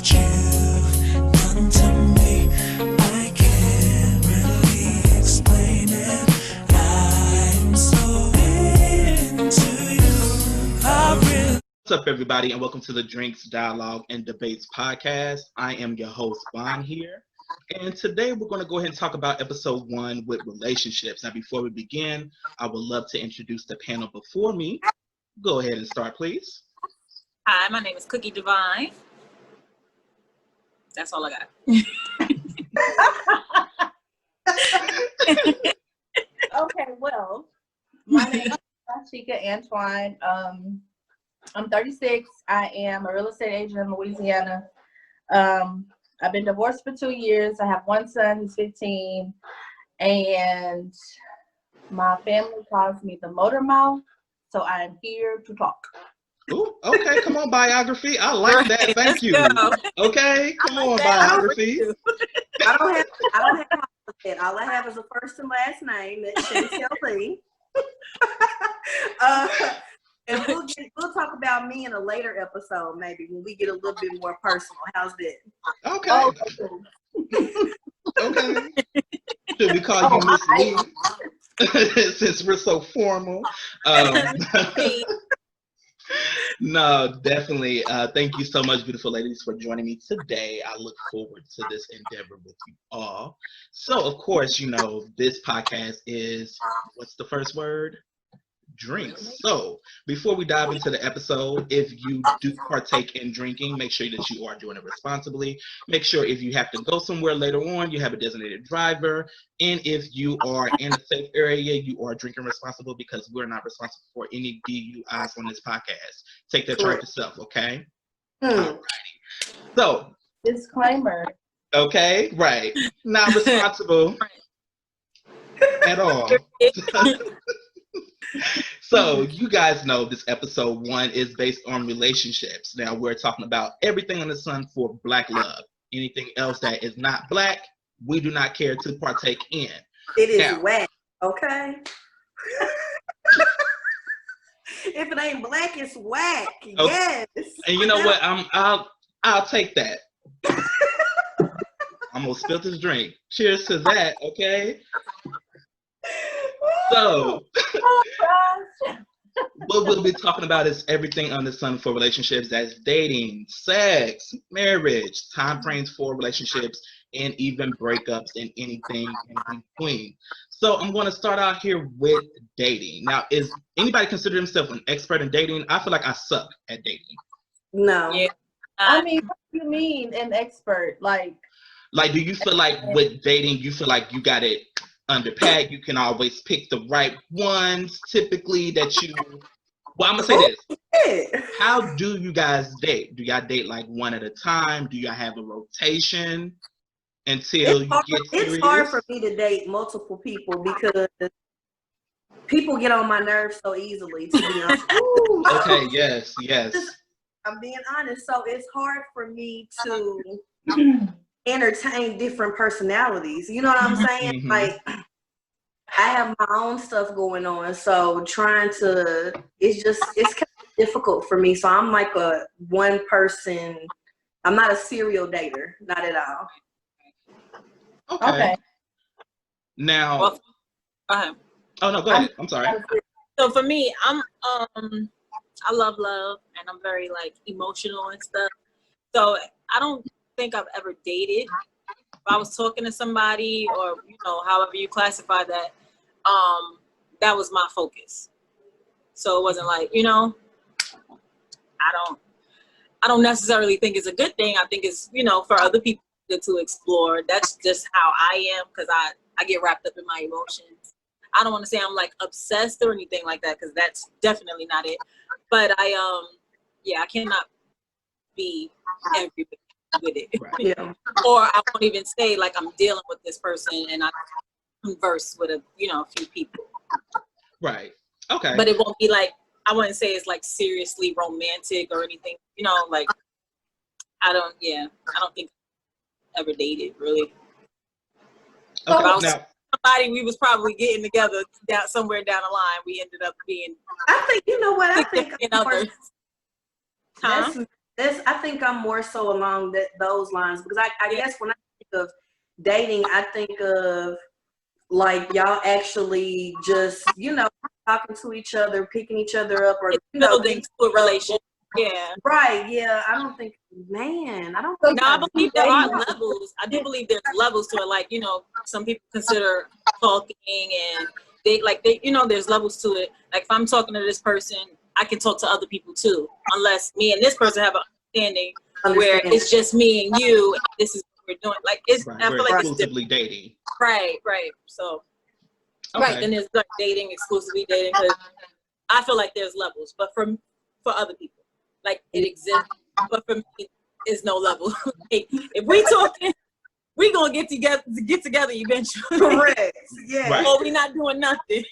what you've done to me. I can't really explain it. I'm so into you. I really. What's up, everybody, and welcome to the Drinks, Dialogue, and Debates podcast. I am your host, Bon here, and today we're going to go ahead and talk about episode 1 with relationships. Now, before we begin, I would love to introduce the panel before me. Go ahead and start, please. Hi, my name is Cookie Divine. That's all I got. Okay, well, my name is Ashika Antoine. I'm 36. I am a real estate agent in Louisiana. I've been divorced for 2 years. I have one son who's 15, and my family calls me the motor mouth, so I am here to talk. Ooh, okay, come on, biography. I like that. Thank you. Okay, come on, biography. I don't have all of that. All I have is a first and last name. That's Chantel Lee. And we'll talk about me in a later episode, maybe when we get a little bit more personal. How's that? Okay. Oh, Okay. Should we call you Miss Lee? Since we're so formal. No, definitely. Thank you so much, beautiful ladies, for joining me today. I look forward to this endeavor with you all. So, of course, you know, this podcast is, what's the first word? Drinks. So, before we dive into the episode, if you do partake in drinking, make sure that you are doing it responsibly. Make sure if you have to go somewhere later on, you have a designated driver. And if you are in a safe area, you are drinking responsible, because we're not responsible for any DUIs on this podcast. Take that charge yourself, okay? Alrighty. So, disclaimer. Okay, right. Not responsible at all. So you guys know this episode 1 is based on relationships. Now we're talking about everything on the sun for Black love. Anything else that is not Black, we do not care to partake in. It is whack, okay? If it ain't Black, it's whack. Okay. Yes. And you know what? I'll take that. I'm gonna spill this drink. Cheers to that, okay? So, what we'll be talking about is everything under the sun for relationships. That's dating, sex, marriage, time frames for relationships, and even breakups and anything in between. So I'm going to start out here with dating. Now, is anybody consider himself an expert in dating? I feel like I suck at dating. No. Yeah. I mean, what do you mean an expert? Like, do you feel like with dating, you feel like you got it under pat? You can always pick the right ones typically that you, well, I'm gonna say this. How do you guys date? Do y'all date like one at a time? Do y'all have a rotation until you get serious? It's hard for me to date multiple people because people get on my nerves so easily, to be honest. Okay, yes. I'm being honest. So it's hard for me to entertain different personalities. You know what I'm saying? Mm-hmm. Like, I have my own stuff going on, so it's kind of difficult for me. So I'm like a one person. I'm not a serial dater, not at all. Okay. Now, Well, go ahead. Oh no, go ahead. I'm sorry. So for me, I love love, and I'm very like emotional and stuff. So I don't think I've ever dated. If I was talking to somebody, or however you classify that, that was my focus. So it wasn't like, I don't necessarily think it's a good thing. I think it's, for other people to explore. That's just how I am, because I get wrapped up in my emotions. I don't want to say I'm like obsessed or anything like that, because that's definitely not it. But I cannot be everywhere with it. Right. Yeah. Or I won't even say like I'm dealing with this person and I converse with a few people. Right. Okay. But it won't be like, I wouldn't say it's like seriously romantic or anything. Like I don't think I've ever dated really. Okay. If I was Now, somebody, we was probably getting together somewhere down the line. We ended up being. I think, you know what? I think in others. Huh? I think I'm more so along those lines because I guess when I think of dating, I think of like y'all actually just, talking to each other, picking each other up, or, It's building to a relationship. Yeah. Right, yeah. I don't think, man, I don't So think No, I I believe there are levels. I do believe there's levels to it. Like, some people consider talking and there's levels to it. Like if I'm talking to this person, I can talk to other people too, unless me and this person have an understanding where it's just me and you, and this is what we're doing. Like I We're feel like it's exclusively dating. right. So, Okay. right, then there's like dating, exclusively dating, because I feel like there's levels, but for other people, like it exists, but for me, it's no level. Like, if we talking, we gonna get together eventually. correct. Yeah. Right. Or we not doing nothing.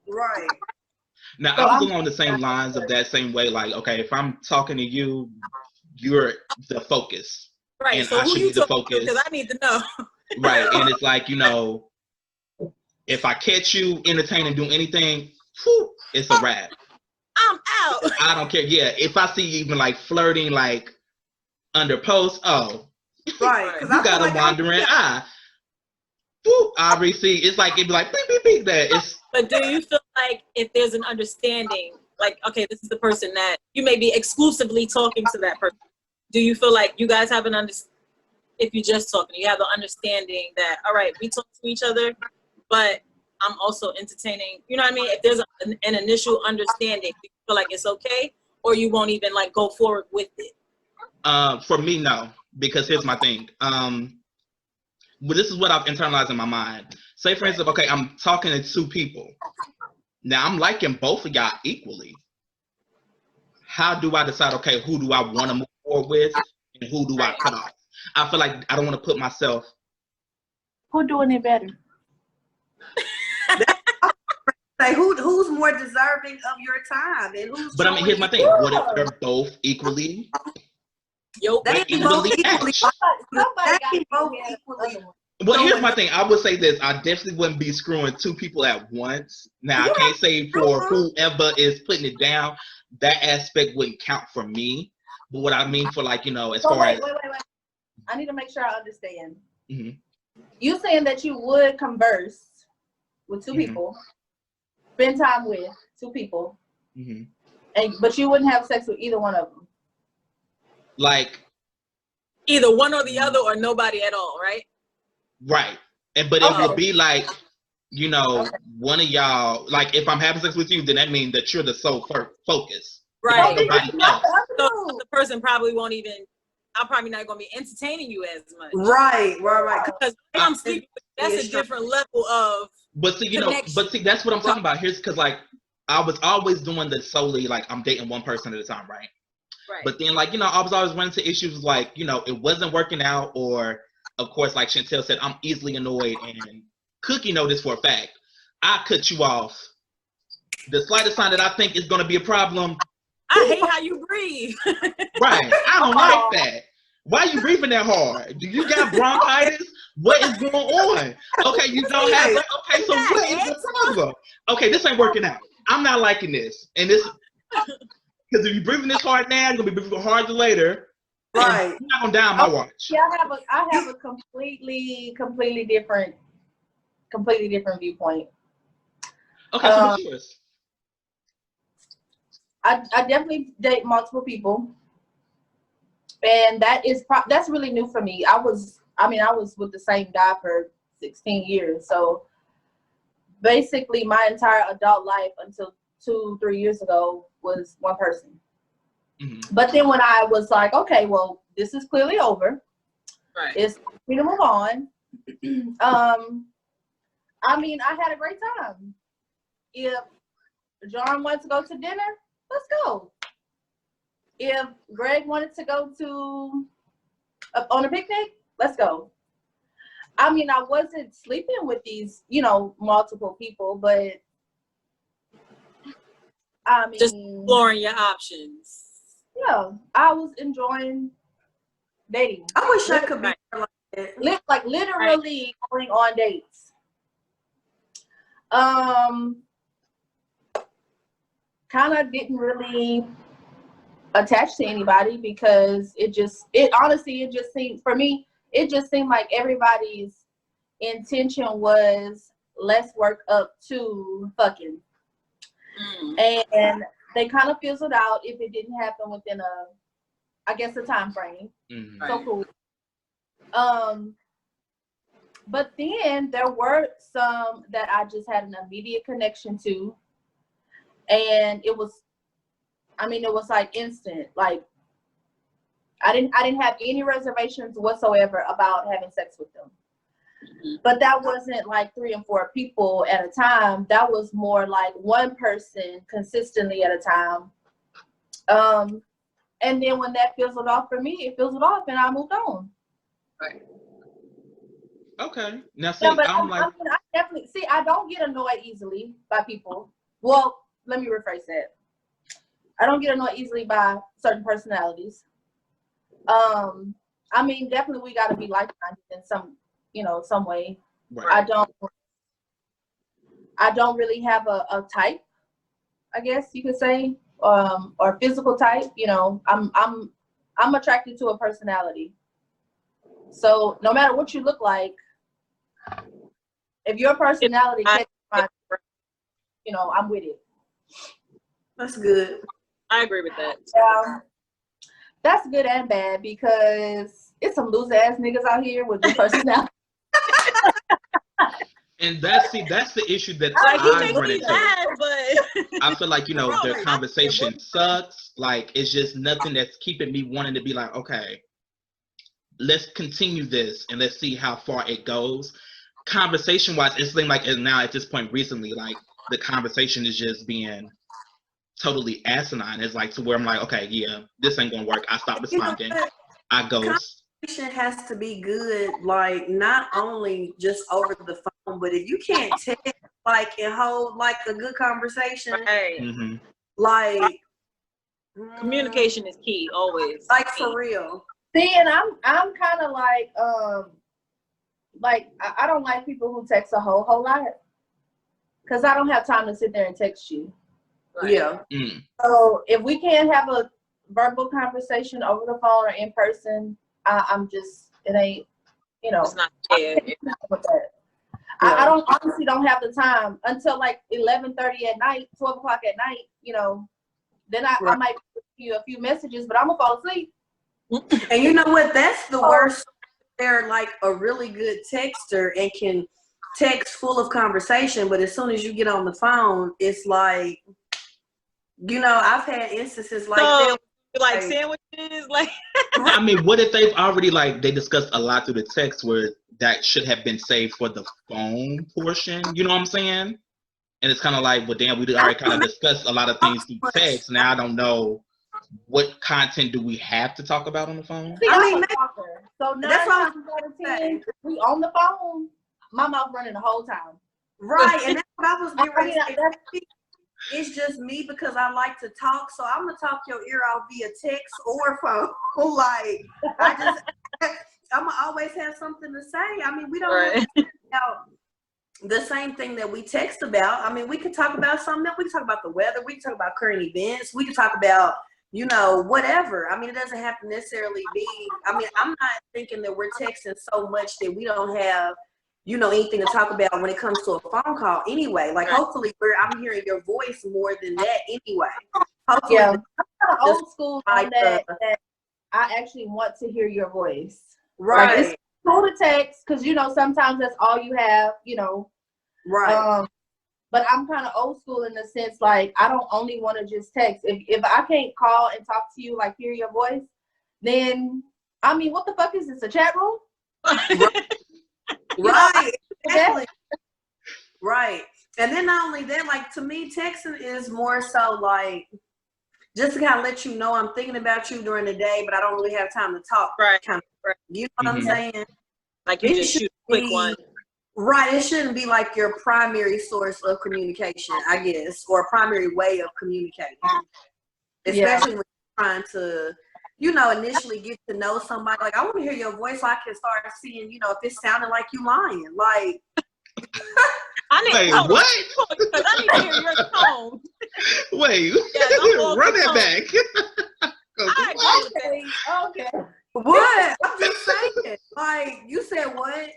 Right. Now, I was along the same lines of that same way. Like, okay, if I'm talking to you, you're the focus. Right. And So I who should you be the talking to? focus. Because I need to know. Right. And it's like, if I catch you entertaining, doing anything, whew, it's a wrap. I'm out. I don't care. Yeah. If I see you even like flirting, like under post, Right. you got a wandering eye. Whew, I already see. It's like, it'd be like, beep, beep, beep, that it's. But do you feel like if there's an understanding, like, okay, this is the person that you may be exclusively talking to that person. Do you feel like you guys have if you're just talking, you have an understanding that, all right, we talk to each other, but I'm also entertaining, you know what I mean? If there's an initial understanding, do you feel like it's okay? Or you won't even like go forward with it? For me, no, because here's my thing. Well, this is what I've internalized in my mind. Say, for instance, okay, I'm talking to two people. Now, I'm liking both of y'all equally. How do I decide, okay, who do I want to move forward with and who do I cut off? I feel like I don't want to put myself. Who doing it better? Like who's more deserving of your time and who's But I mean, here's my thing. What if they're both equally? They both Equally equally. matched? They both equally. Well, here's my thing. I would say this. I definitely wouldn't be screwing two people at once. Now, I can't say for whoever is putting it down, that aspect wouldn't count for me. But what I mean for like, as far as. Wait. I need to make sure I understand. Mhm. You saying that you would converse with two people, spend time with two people, but you wouldn't have sex with either one of them. Like. Either one or the other or nobody at all, right? Right. But it would be like, one of y'all, like if I'm having sex with you, then that means that you're the sole focus. Right. Nobody else. So the person probably won't even, I'm probably not going to be entertaining you as much. Right. Because when I'm sleeping, that's a different level of But see, that's what I'm talking about. Here's because like I was always doing this solely like I'm dating one person at a time, right? Right. But then like, I was always running into issues like, it wasn't working out, or of course, like Chantel said, I'm easily annoyed, and Cookie know this for a fact. I cut you off. The slightest sign that I think is going to be a problem. I hate how you breathe. Right. I don't like that. Why are you breathing that hard? Do you got bronchitis? What is going on? Okay, you don't have it. Okay, so what is the problem? Okay, this ain't working out. I'm not liking this. And this, because if you're breathing this hard now, you're going to be breathing harder later. Right. You're not going to die on my watch. Yeah, I have a completely different viewpoint. Okay, so what's yours? I definitely date multiple people, and that's really new for me. I was with the same guy for 16 years, so basically my entire adult life until 2-3 years ago was one person. But then when I was like, okay, well, this is clearly over. Right. It's time to move on. I had a great time. If John wanted to go to dinner, let's go. If Greg wanted to go on a picnic, let's go. I wasn't sleeping with these, multiple people, but just exploring your options. Yeah, I was enjoying dating. I wish I could be like that. Like literally going on dates. Kind of didn't really attached to anybody because it honestly just seemed, for me, it just seemed like everybody's intention was let's work up to fucking. And they kind of fizzled out if it didn't happen within a time frame. Mhm. So cool. But then there were some that I just had an immediate connection to, and it was like instant. Like I didn't have any reservations whatsoever about having sex with them. But that wasn't like 3 and 4 people at a time. That was more like one person consistently at a time. And then when that fizzled off for me, it fizzled off and I moved on. Right. Okay. Now see, Yeah, but I'm like, I definitely see. I don't get annoyed easily by people. Well, let me rephrase that. I don't get annoyed easily by certain personalities. I mean, definitely we got to be like-minded in some way. right. I don't really have a type, I guess you could say, or physical type. I'm attracted to a personality. So no matter what you look like, if your personality catches my, I'm with it. That's good. I agree with that. That's good and bad because it's some loser ass niggas out here with good personality. And that's the issue that Like, he I makes run me into. laugh, but I feel like, Bro, their like, conversation sucks. Like, it's just nothing that's keeping me wanting to be like, okay, let's continue this and let's see how far it goes. Conversation wise, it seems like now at this point recently, like the conversation is just being totally asinine. It's like to where I'm like, okay, yeah, this ain't gonna work. I stop responding. I ghost. Conversation has to be good, like not only just over the phone, but if you can't text like and hold like a good conversation, right. Mm-hmm. like Communication is key, always. like for real. See, and I'm kind of like I don't like people who text a whole lot because I don't have time to sit there and text you. Right. Yeah. Mm. So if we can't have a verbal conversation over the phone or in person, I'm just, it ain't, It's not fair. with that. I don't honestly don't have the time until like 11:30 at night, 12 o'clock at night, then I might send you a few messages, but I'm gonna fall asleep. And you know what? That's the worst. They're like a really good texter and can text full of conversation, but as soon as you get on the phone, it's like, I've had instances like So, that. like sandwiches, like I mean, what if they've already they discussed a lot through the text where that should have been saved for the phone portion? You know what I'm saying? And it's kind of like, well, damn, we already kind of discussed a lot of things through text. Now I don't know what content do we have to talk about on the phone. See, I mean, I'm a talker, so 9 that's what I was times out of 10, we on the phone, my mouth running the whole time. Right, and that's what I was getting ready to say. that's- It's just me because I like to talk, so I'm gonna talk your ear off via text or phone. Like I'm gonna always have something to say. I mean, we don't Right. have to talk about the same thing that we text about. I mean, we could talk about something else. We can talk about the weather. We can talk about current events. We can talk about whatever. I mean, it doesn't have to necessarily be. I mean, I'm not thinking that we're texting so much that we don't have anything to talk about when it comes to a phone call anyway. Like, hopefully I'm hearing your voice more than that anyway. Hopefully Yeah, I'm kind of old school on like that I actually want to hear your voice. right. Like, it's cool to text because, sometimes that's all you have, Right. But I'm kind of old school in the sense, like, I don't only want to just text. If I can't call and talk to you, like, hear your voice, then, I mean, what the fuck is this, a chat room? Right. Exactly. Right. And then not only that, like, to me, texting is more so like just to kind of let you know I'm thinking about you during the day, but I don't really have time to talk. Right. Kind of, you know what I'm Mhm. saying? Like you It just should shoot a quick be- one. Right. It shouldn't be like your primary source of communication, I guess, or a primary way of communicating. Especially when you're trying to, initially get to know somebody. Like, I want to hear your voice so I can start seeing, if it's sounding like you lying. Like, I need Wait, hold on, what? because I need to hear your tone. Wait, Yeah, don't hold run the that phone. back. I agree with that. Okay. What? I'm just saying. Like, you said what?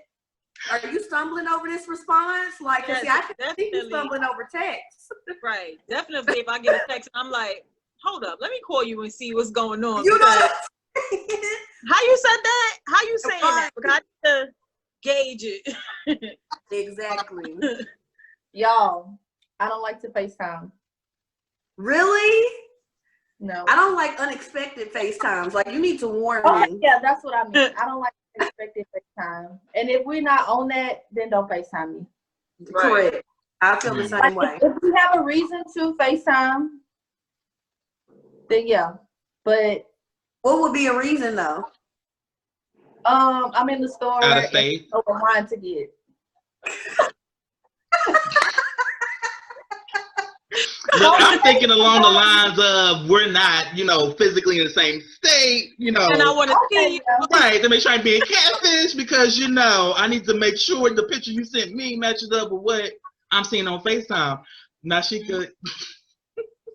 Are you stumbling over this response? Like, 'cause see, I can see you Definitely. stumbling over text. Right. Definitely if I get a text and I'm like, hold up, let me call you and see what's going on. You know because what I'm saying? how you said that? How you saying Right. that? Because I need to gauge it. Exactly. Y'all, I don't like to FaceTime. Really? No. I don't like unexpected FaceTimes. Like, you need to warn Okay, me. yeah, that's what I mean. I don't like unexpected FaceTime. And if we're not on that, then don't FaceTime me. Correct. I feel the Right. same way. If we have a reason to FaceTime, then yeah. But What would be a reason though? I'm in the store Out of and state. over wine to get. Look, I'm thinking along the lines of we're not, physically in the same state, And I want to see you. yeah. right, to make sure I'm being catfish because, I need to make sure the picture you sent me matches up with what I'm seeing on FaceTime. Now she could.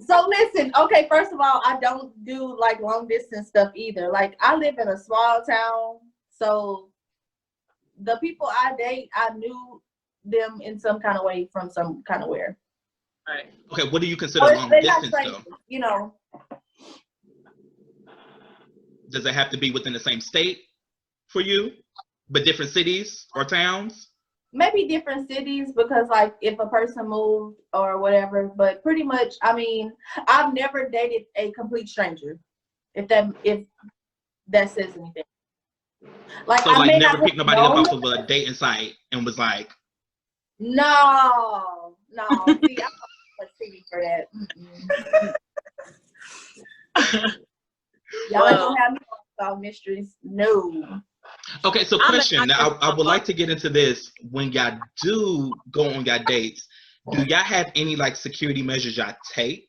So listen, okay, first of all, I don't do like long distance stuff either. Like I live in a small town, so the people I date, I knew them in some kind of way from some kind of where. Right. Okay, what do you consider Or long they're not distance, strangers, though? Does it have to be within the same state for you, but different cities or towns? Maybe different cities because like if a person moved or whatever, but pretty much, I mean, I've never dated a complete stranger. If that says anything. Like So, I like, may never not picked nobody up know- off of a dating site and was like, No. See, I'm not TV for that. Y'all Well- don't have me solve mysteries. No. okay, so I'm question. not- Now, I would like to get into this. When y'all do go on y'all dates, do y'all have any, like, security measures y'all take?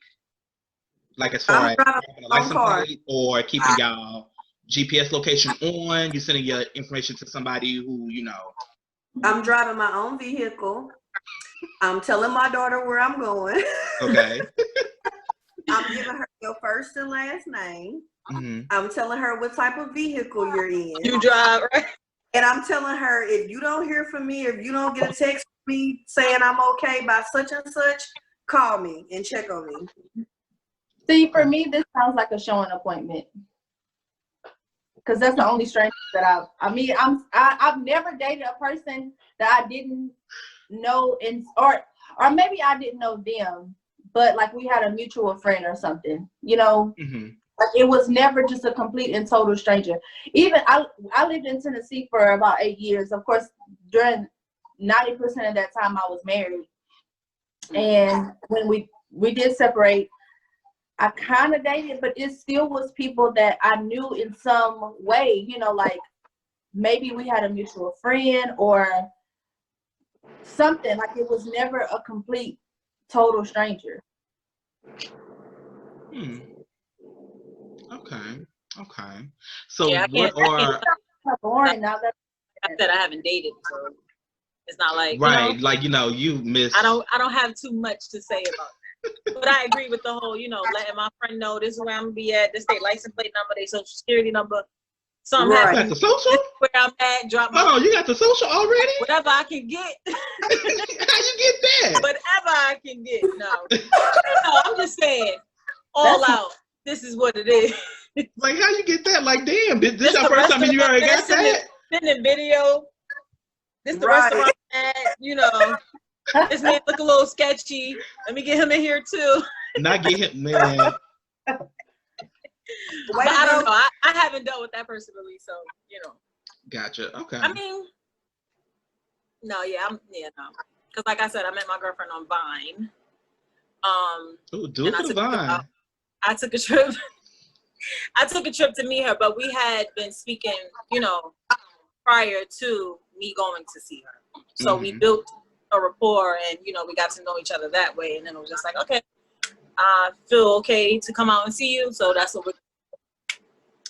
Like, as far I'm as driving having a my own license car. plate or keeping y'all GPS location on, you sending your information to somebody who, I'm driving my own vehicle. I'm telling my daughter where I'm going. okay. I'm giving her your first and last name. Hmm. I'm telling her what type of vehicle you're in. You drive, right? And I'm telling her, if you don't hear from me, if you don't get a text from me saying I'm okay by such and such, call me and check on me. See, for me, this sounds like a showing appointment. Because that's the only stranger that I've never dated a person that I didn't know, or maybe I didn't know them, but like we had a mutual friend or something, Hmm. Like it was never just a complete and total stranger. Even I lived in Tennessee for about 8 years. Of course, during 90% of that time I was married. And when we did separate, I kind of dated, but it still was people that I knew in some way, like maybe we had a mutual friend or something. Like it was never a complete, total stranger. Hmm. Okay. So Yeah, I what can't- are I Kind of boring now that I said I haven't dated, so it's not like right? Like you miss. I don't have too much to say about that. But I agree with the whole, letting my friend know this is where I'm gonna be at, this their license plate number, their social security number. So I'm You Right. got the social? this is where I'm at, drop my Oh, you got the social already? whatever I can get. How you get that? Whatever I can get. No, I'm just saying, all That's- out. This is what it is. Like, how you get that? Like, damn, this This your the first time and you restaurant already got that's that? Sending video. This the Right. restaurant at, this man look a little sketchy. Let me get him in here too. Not get him, man. Way But to I don't go. know. I haven't dealt with that personally, so Gotcha. Okay. I mean, no. Because like I said, I met my girlfriend on Vine. Ooh, do it and I for the took- vine. I took a trip. I took a trip to meet her, but we had been speaking, prior to me going to see her. So we Mhm. built a rapport, and we got to know each other that way. And then it was just like, okay, I feel okay to come out and see you. So that's what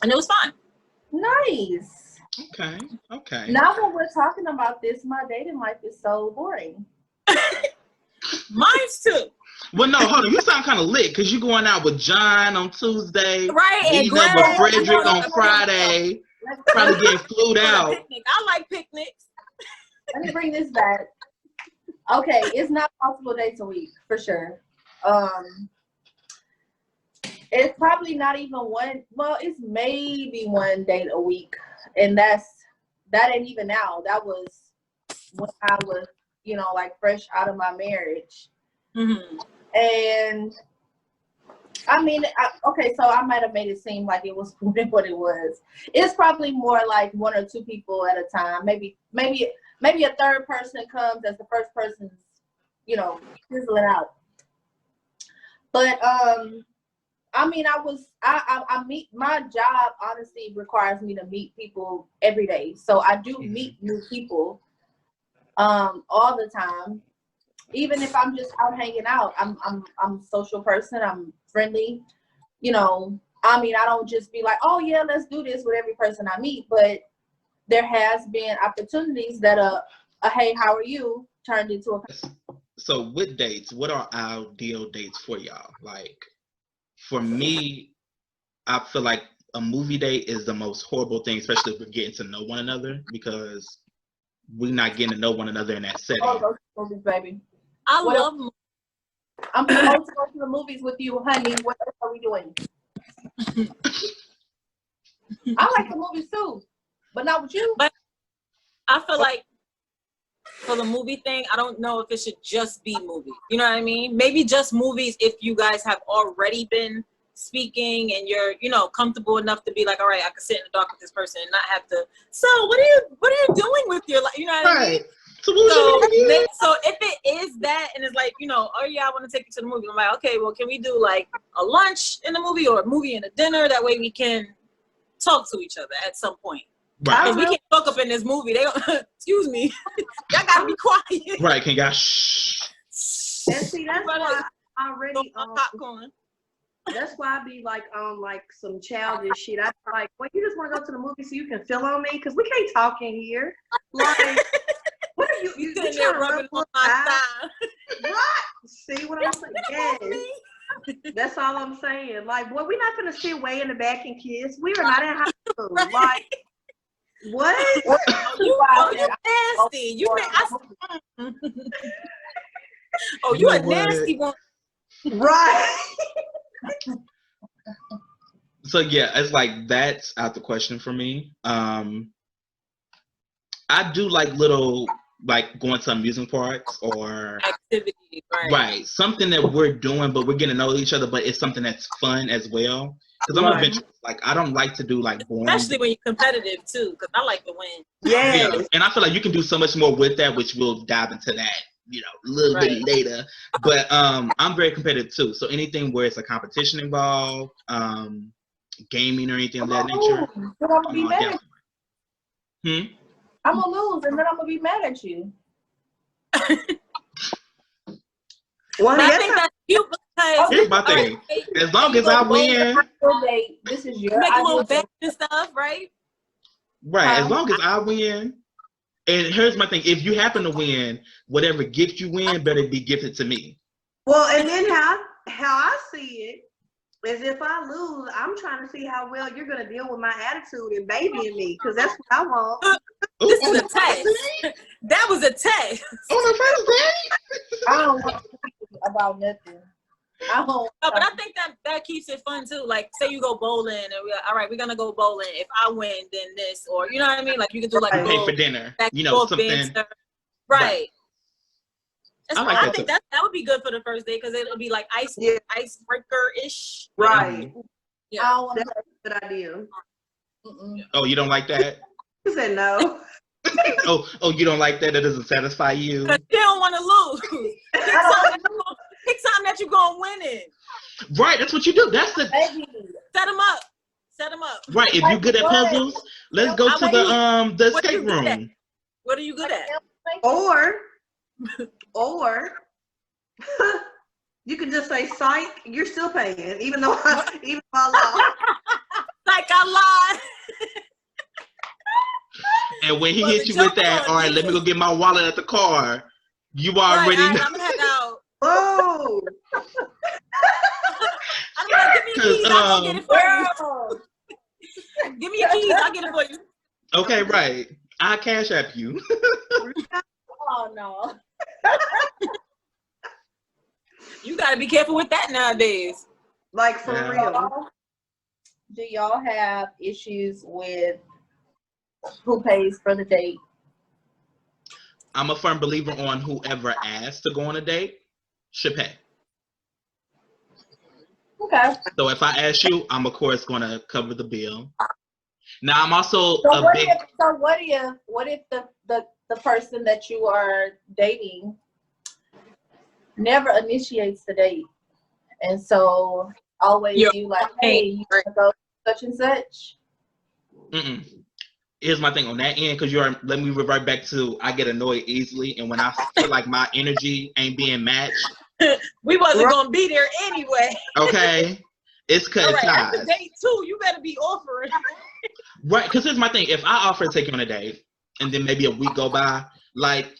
and it was fun. nice. Okay. Now that we're talking about this, my dating life is so boring. Mine's too. Well, no, hold on. You sound kind of lit because you going out with John on Tuesday, Right, and meeting up Greg, with Frederick on Friday, probably getting flued out. Picnic. I like picnics. Let me bring this back. Okay, it's not multiple dates a week for sure. It's probably not even one. Well, it's maybe one date a week, and that ain't even now. That was when I was, like fresh out of my marriage. Mm-hmm. And I mean, okay, so I might have made it seem like it was what it was. It's probably more like one or two people at a time. Maybe a third person comes as the first person's, fizzling out. But I mean, I meet, my job honestly requires me to meet people every day. So I do meet new people all the time. Even if I'm just out hanging out, I'm a social person. I'm friendly. I mean, I don't just be like, oh yeah, let's do this with every person I meet. But there has been opportunities that hey, how are you, turned into a. So with dates, what are ideal dates for y'all? Like, for me, I feel like a movie date is the most horrible thing, especially if we're getting to know one another, because we're not getting to know one another in that setting. Oh, those movies, baby. I love movies. I'm supposed to go to the movies with you, honey. What else are we doing? I like the movies too, but not with you. But I feel like for the movie thing, I don't know if it should just be movies. You know what I mean? Maybe just movies if you guys have already been speaking and you're, comfortable enough to be like, all right, I can sit in the dark with this person and not have to. So what are you doing with your life? You know what I mean? So if it is that and it's like, oh yeah, I want to take you to the movie. I'm like, okay, well, can we do like a lunch in the movie or a movie and a dinner? That way we can talk to each other at some point. Right. Because we can't talk up in this movie. They don't, excuse me. Y'all gotta be quiet. Right, can y'all shh. And see, that's why I already popcorn. that's why I be like like some childish shit. I be like, well, you just want to go to the movie so you can feel on me? Because we can't talk in here. Like, what are you sitting trying there to rubbing rub on my thigh? What? See what I'm saying? Yes. That's all I'm saying. Like, well, we're not gonna sit way in the back and kiss. We are not in high school. Right. Like, what? You nasty. You you a nasty one. Right. So yeah, it's like that's out the question for me. I do like little, like going to amusement parks or Activity, right, something that we're doing, but we're getting to know each other, but it's something that's fun as well. Because I'm adventurous. Like, I don't like to do like boring. Especially when you're competitive too, because I like to win. Yes. Yeah, and I feel like you can do so much more with that, which we'll dive into that, a little bit later. But I'm very competitive too. So anything where it's a competition involved, gaming or anything of that nature. But I'm gonna be mad at you. I'm gonna lose, and then I'm gonna be mad at you. Well, I think that's cute because Here's my thing. As long as I win, This is your make a little idea. bet and stuff, right? right? As long as I win, and here's my thing: if you happen to win, whatever gift you win better be gifted to me. well, and then how I see it is if I lose, I'm trying to see how well you're gonna deal with my attitude and babying me, because that's what I want. This is a test. That was a test. On the first day. I don't want to think about nothing. I don't. No, but I think that keeps it fun too. Like, say you go bowling, and all right, we're gonna go bowling. If I win, then this, or you know what I mean? Like, you can do like a Pay little for dinner. back and forth Something. banter. Right. That's I why like I that think too. that would be good for the first day because it'll be like icebreaker-ish. Right. Yeah. I don't want That's a good idea. to. Oh, you don't like that? You said no. Oh, you don't like that? That doesn't satisfy you? Because you don't want to lose. Pick something that you're going to win in. Right, that's what you do. That's the Baby, Set them up. Set them up. right. If you're good at puzzles, let's go to the What you escape good at? room. What are you good at? Or you can just say psych, you're still paying, even though I lost. Like I lied. And when he Well, hit the you with joke that, on all right, let me go get my wallet at the car. You already Right, know. I'm head out. Whoa. keys. I'll get it for you. Girl. Give me your keys. I'll get it for you. Okay, right. I cash app you. Oh no. You got to be careful with that nowadays. Like for Yeah. real. Do y'all have issues with who pays for the date? I'm a firm believer on whoever asks to go on a date should pay. Okay. So if I ask you, I'm of course going to cover the bill. Now I'm also So a what big. if the person that you are dating never initiates the date, and so always Yeah. you like, hey, you want to go such and such? Mm-mm. Here's my thing on that end, because let me revert back to I get annoyed easily, and when I feel like my energy ain't being matched, We wasn't going to be there anyway. okay, it's cut All right, ties. that's the date too. You better be offering. Right, because here's my thing. If I offer to take you on a date, and then maybe a week go by, like,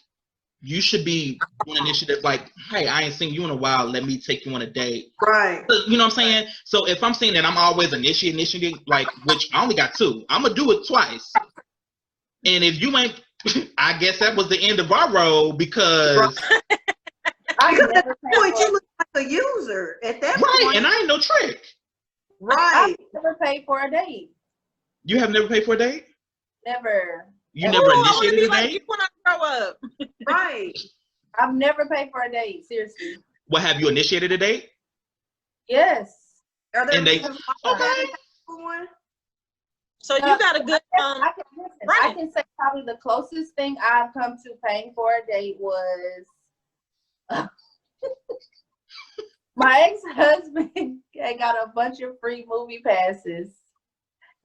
you should be doing initiative like, hey, I ain't seen you in a while. Let me take you on a date. Right. You know what I'm saying? So if I'm saying that I'm always initiating, like, which I only got 2, I'm going to do it twice. And if you ain't, I guess that was the end of our road because. I Because at never that pay point, for you look like a user. At that Right, point, and I ain't no trick. right. never pay for a date. You have never paid for a date? Never. You Ooh, never I want to initiated be a like date? you when I grow up. Right. I've never paid for a date. Seriously. What, have you initiated a date? Yes. Are there And they, reasons why you okay. haven't paid for one? So you got a good I right. can say probably the closest thing I've come to paying for a date was my ex-husband got a bunch of free movie passes.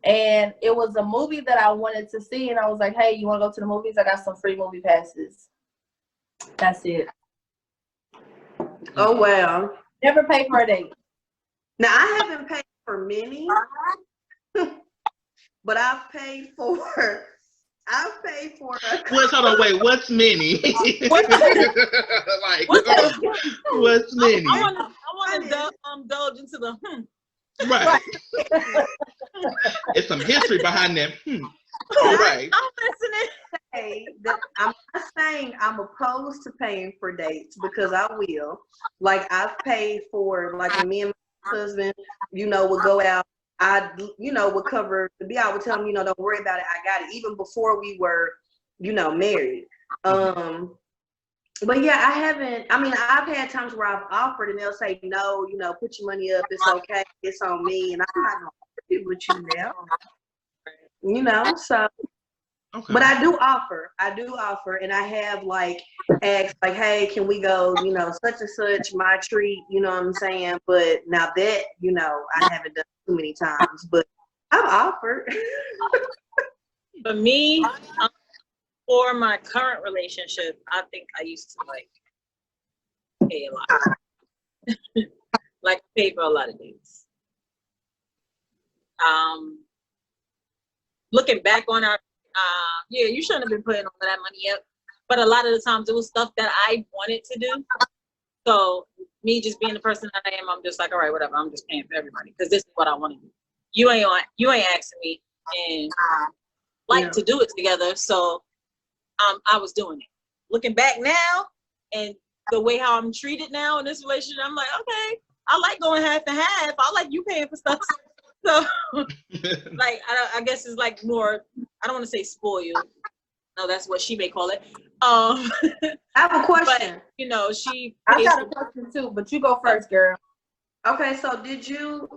And it was a movie that I wanted to see. And I was like, hey, you want to go to the movies? I got some free movie passes. That's it. Oh, wow. Never pay for a date. Now, I haven't paid for many, but I've paid for a Hold on, wait, what's many? What? Like, what's many? I want to indulge into the Right. It's some history behind them. Right. I'm listening. say that I'm not saying I'm opposed to paying for dates because I will. Like I've paid for like when me and my husband, would go out. I, would cover the bill. I would tell him, don't worry about it. I got it. Even before we were, married. But yeah, I've had times where I've offered and they'll say, no, put your money up. It's okay. It's on me. And I'm not going to argue with you now. So. Okay. But I do offer, and I have asked hey, can we go, such and such, my treat, you know what I'm saying? But now that, I haven't done too many times, but I've offered. For me, for my current relationship, I think I used to pay a lot. I paid for a lot of dates. Looking back on our yeah, you shouldn't have been putting all of that money up. But a lot of the times it was stuff that I wanted to do. So me just being the person that I am, I'm just like, all right, whatever. I'm just paying for everybody because this is what I want to do. You ain't asking me and to do it together. So I was doing it. Looking back now and the way how I'm treated now in this relationship, I'm like, okay, I like going half and half. I like you paying for stuff. So I guess it's more, I don't want to say spoiled. No, that's what she may call it. I have a question. But, she I pays got a question too, but you go first, girl. Okay, so did you,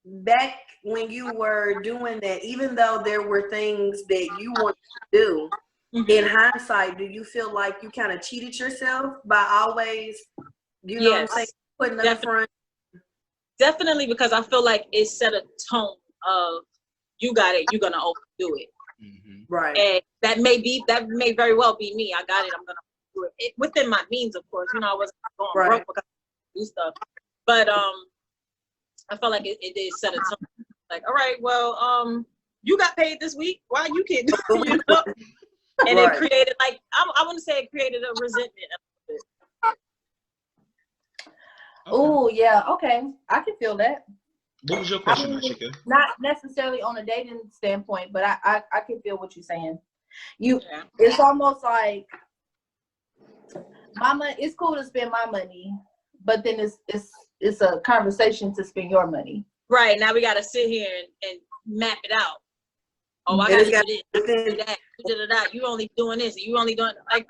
back when you were doing that, even though there were things that you wanted to do, in hindsight, do you feel like you kind of cheated yourself by always, what I'm saying, putting up front? Definitely, because I feel like it set a tone of you got it, you're gonna overdo it. Right. And that may very well be me. I got it, I'm gonna do it within my means, of course. I wasn't going broke because I do stuff. But I felt like it did set a tone. Like, all right, well, you got paid this week. Why you can't do it? And it created I wouldn't say it created a resentment. Oh yeah, okay. I can feel that. What was your I question, mean, Ashika? not necessarily on a dating standpoint, but I can feel what you're saying. You, Yeah. it's almost like my money. It's cool to spend my money, but then it's a conversation to spend your money. Right, now we gotta sit here and map it out. Oh, I And gotta it's do got this, within- do that, da-da-da. You only doing this, you only doing like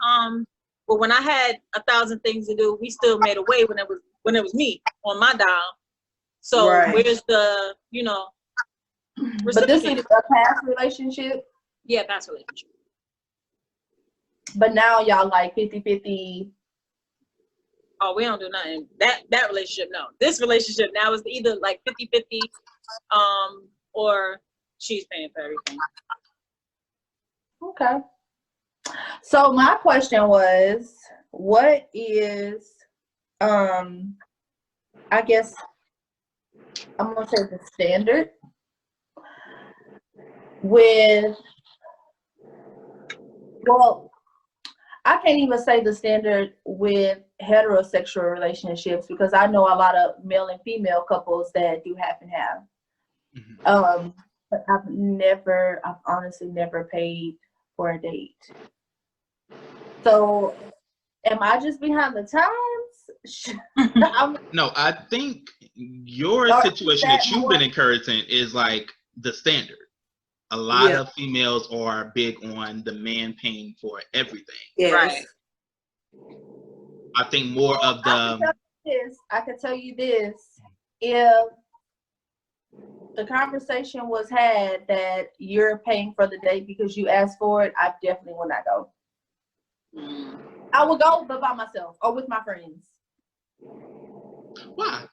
but when I had 1,000 things to do, we still made a way when it was me on my dial. So Right. where's the, But this is reciprocating? a past relationship. Yeah, that's relationship. But now y'all like 50-50. Oh, we don't do nothing. That relationship, no. This relationship now is either like 50-50, or she's paying for everything. Okay. So my question was, what is, I guess I'm gonna say the standard with, well, I can't even say the standard with heterosexual relationships because I know a lot of male and female couples that do have and have. Mhm. But I've honestly never paid for a date. So am I just behind the times? No, I think your Or situation that that you've more- been encouraging is like the standard. A lot Yeah. of females are big on the man paying for everything. Yes. Right. I think more of I can tell you this. If the conversation was had that you're paying for the date because you asked for it, I definitely would not go. I would go, but by myself or with my friends. why?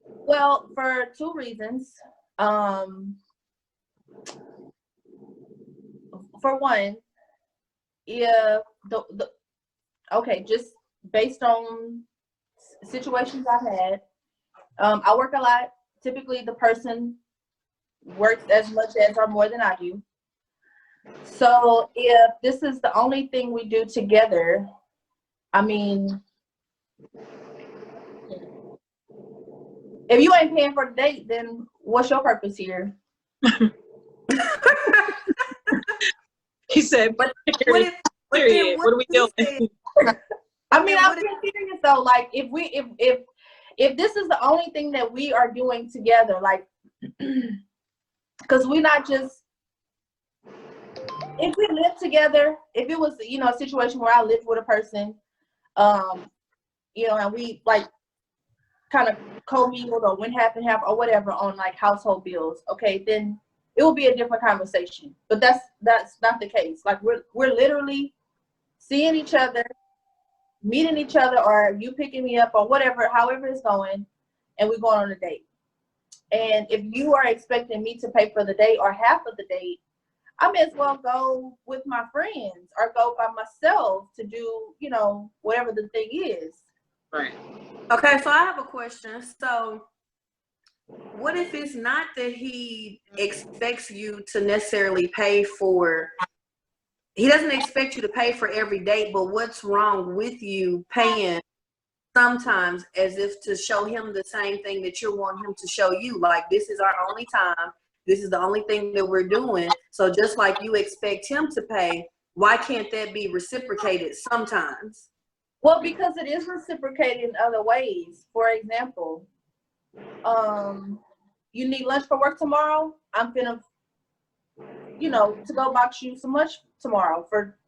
Well, for two reasons. For one, if okay, just based on situations I've had, I work a lot. Typically, the person works as much as or more than I do. So if this is the only thing we do together, I mean, if you ain't paying for the date, then what's your purpose here? He said, But period. then Period. What are we he doing? said- I mean, then I'm what if- being serious though. Like, if this is the only thing that we are doing together, like, because we're not just, if we live together, if it was, a situation where I lived with a person, and we like kind of co-mingled or went half and half or whatever on like household bills, okay, then it will be a different conversation. But that's not the case. Like we're literally seeing each other, meeting each other, or you picking me up or whatever, however it's going, and we're going on a date. And if you are expecting me to pay for the date or half of the date, I may as well go with my friends or go by myself to do, whatever the thing is. Right. Okay, so I have a question. So what if it's not that he expects you to necessarily pay for, he doesn't expect you to pay for every date, but what's wrong with you paying sometimes as if to show him the same thing that you want him to show you? Like, this is our only time. This is the only thing that we're doing. So just like you expect him to pay, why can't that be reciprocated sometimes? Well, because it is reciprocated in other ways. For example, you need lunch for work tomorrow. I'm finna, to go box you some lunch tomorrow for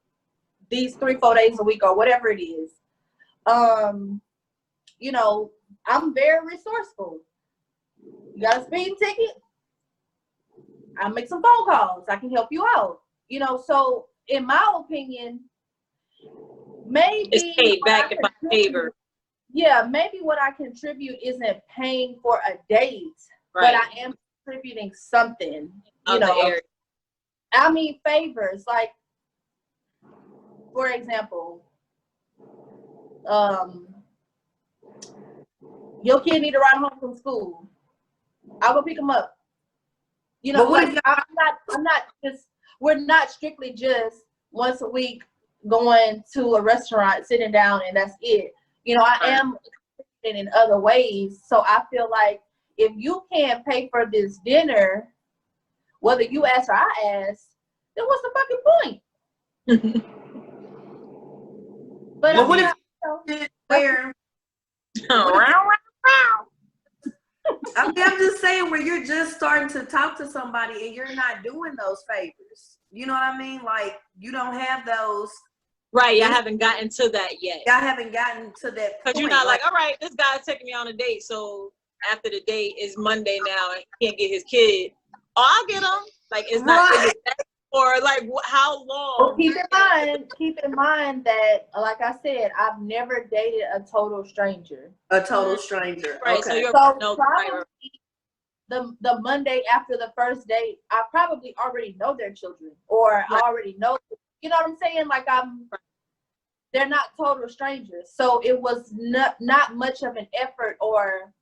these 3-4 days a week or whatever it is. I'm very resourceful. You got a speeding ticket? I'll make some phone calls. I can help you out. So in my opinion, maybe It's paid back if I favor. Yeah, maybe what I contribute isn't paying for a date, Right. but I am contributing something. Other area. I mean favors, like for example, your kid need to ride home from school. I'll go pick them up. But what if We're not strictly just once a week going to a restaurant, sitting down, and that's it. I am in other ways. So I feel like if you can't pay for this dinner, whether you ask or I ask, then what's the fucking point? But Well, I what mean, if where I'm just saying where you're just starting to talk to somebody and you're not doing those favors. You know what I mean? Like you don't have those. Right, I haven't gotten to that yet. I haven't gotten to that point. Because you're not like, all right, this guy's taking me on a date, so after the date is Monday now and he can't get his kid. Oh, I'll get him. Like it's not. Right. Or like how long? well, keep in mind that, like I said, I've never dated a total stranger. A total stranger. Right. Okay. So you're So probably the Monday after the first date, I probably already know their children, or I already know. You know what I'm saying? Like they're not total strangers. So it was not much of an effort, or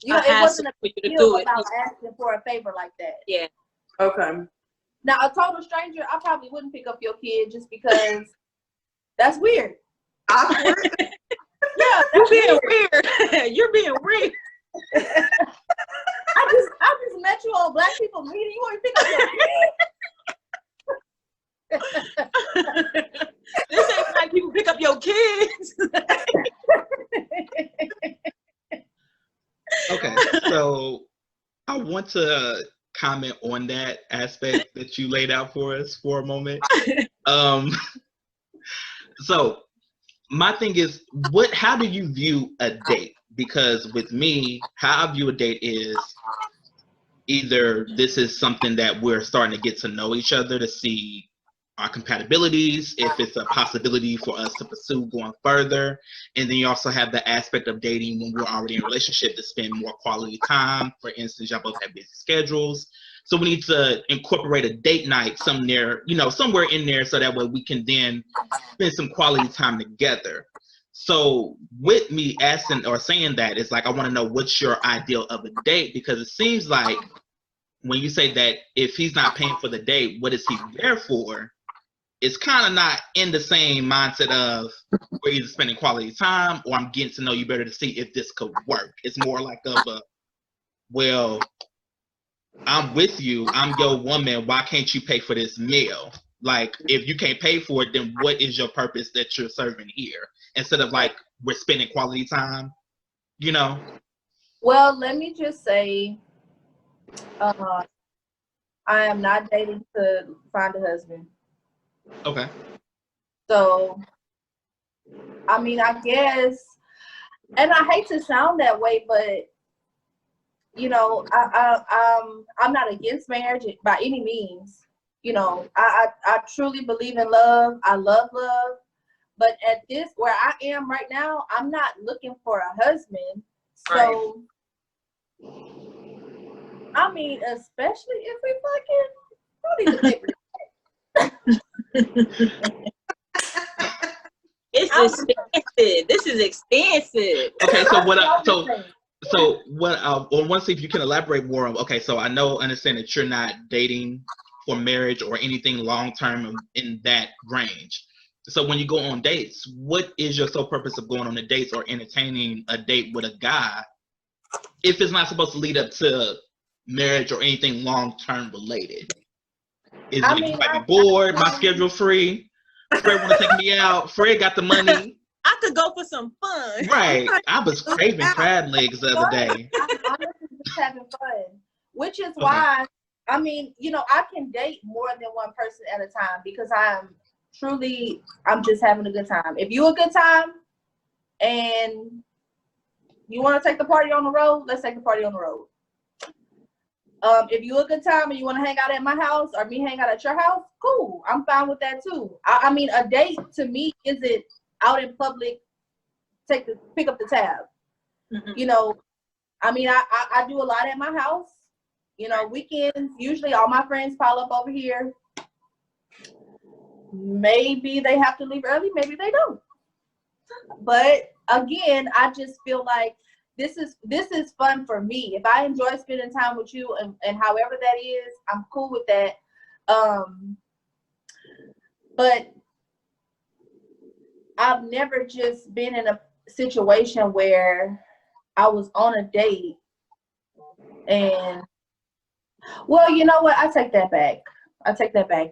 it wasn't a big deal about asking for a favor like that. Yeah. Okay. Now a total stranger, I probably wouldn't pick up your kid just because that's weird. Awkward. Yeah, You're being weird. You're being weird. I just met you on Black People Meeting. You want to pick up your kid? This ain't like people pick up your kids. Okay, so I want to comment on that aspect that you laid out for us for a moment. So my thing is, how do you view a date? Because with me, how I view a date is either this is something that we're starting to get to know each other to see our compatibilities, if it's a possibility for us to pursue going further. And then you also have the aspect of dating when we're already in a relationship to spend more quality time. For instance, y'all both have busy schedules. So we need to incorporate a date night somewhere in there so that way we can then spend some quality time together. So with me asking or saying that, it's like I want to know what's your ideal of a date, because it seems like when you say that if he's not paying for the date, what is he there for? It's kind of not in the same mindset of we're either spending quality time or I'm getting to know you better to see if this could work. It's more like well, I'm with you, I'm your woman, why can't you pay for this meal? Like, if you can't pay for it, then what is your purpose that you're serving here? Instead of like, we're spending quality time, Well, let me just say, I am not dating to find a husband. Okay. So, I mean, I guess, and I hate to sound that way, but I'm not against marriage by any means. I truly believe in love. I love love. But at this, where I am right now, I'm not looking for a husband. So, I mean, especially if we fucking, don't need to pay for It's expensive. This is expensive. Okay, so I want to see if you can elaborate more on. Okay, so I understand that you're not dating for marriage or anything long term in that range. So when you go on dates, what is your sole purpose of going on the dates or entertaining a date with a guy if it's not supposed to lead up to marriage or anything long term related? You might be bored, my schedule free. Fred want to take me out. Fred got the money. I could go for some fun. Right. I was craving crab legs the other day. I'm just having fun, which is why, I mean, I can date more than one person at a time because I'm just having a good time. If you a good time and you want to take the party on the road, let's take the party on the road. If you a good time and you want to hang out at my house or me hang out at your house, cool. I'm fine with that too. I mean, a date to me isn't out in public, pick up the tab. Mm-hmm. I mean, I do a lot at my house. Weekends, usually all my friends pile up over here. Maybe they have to leave early, maybe they don't. But again, I just feel like this is fun for me. If I enjoy spending time with you and however that is, I'm cool with that. But I've never just been in a situation where I was on a date And well, you know what? I take that back.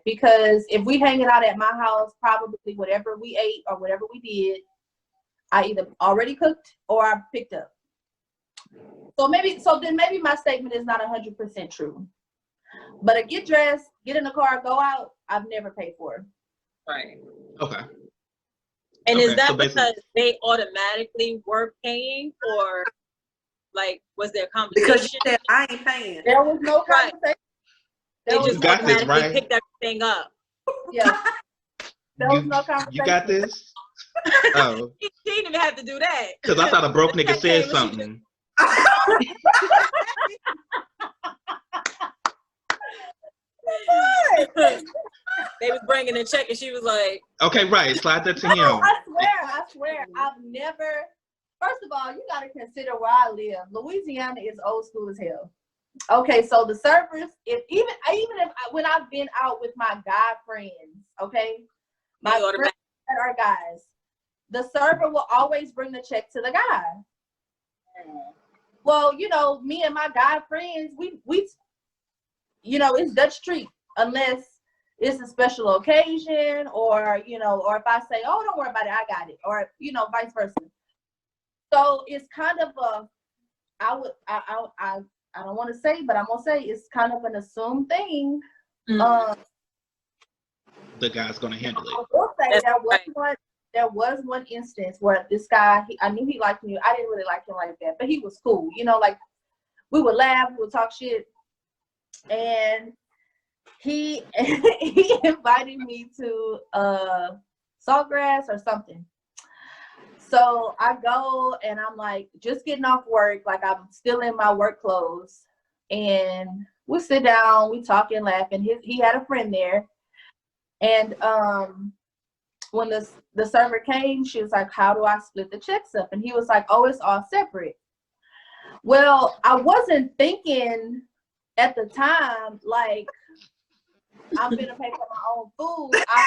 Because if we hanging out at my house, probably whatever we ate or whatever we did, I either already cooked or I picked up. So then maybe my statement is not 100% true. But a get dressed, get in the car, go out, I've never paid for. Right. Okay. And Okay, is that so basically- because they automatically were paying, or like was there Because conversation? you said I ain't paying. There was no Right. conversation. They There was just You got this, automatically right? picked everything up. yeah. There was no conversation. You got this? Oh, She didn't even have to do that. because I thought a broke nigga Check said came and she something. They was bringing a check and she was like, Okay, right. Slide that to No, him. I swear, I've never. First of all, you got to consider where I live. Louisiana is old school as hell. Okay, so the servers, when I've been out with my guy friends, okay, my They automatic- friends that are guys, the server will always bring the check to the guy. Well, me and my guy friends, we it's Dutch Street unless it's a special occasion, or or if I say, oh, don't worry about it, I got it, or vice versa. So it's kind of I don't want to say, but I'm gonna say it's kind of an assumed thing. mm, The guy's gonna handle I it. will say That's there was one instance where this guy, I knew he liked me. I didn't really like him like that, but he was cool. Like we would laugh, we would talk shit, and he he invited me to Saltgrass or something. So I go and I'm like just getting off work, like I'm still in my work clothes, and we sit down, we talking, laughing. He had a friend there, and when the server came, she was like, "How do I split the checks up?" And he was like, "Oh, it's all separate." Well, I wasn't thinking at the time like I'm gonna pay for my own food. I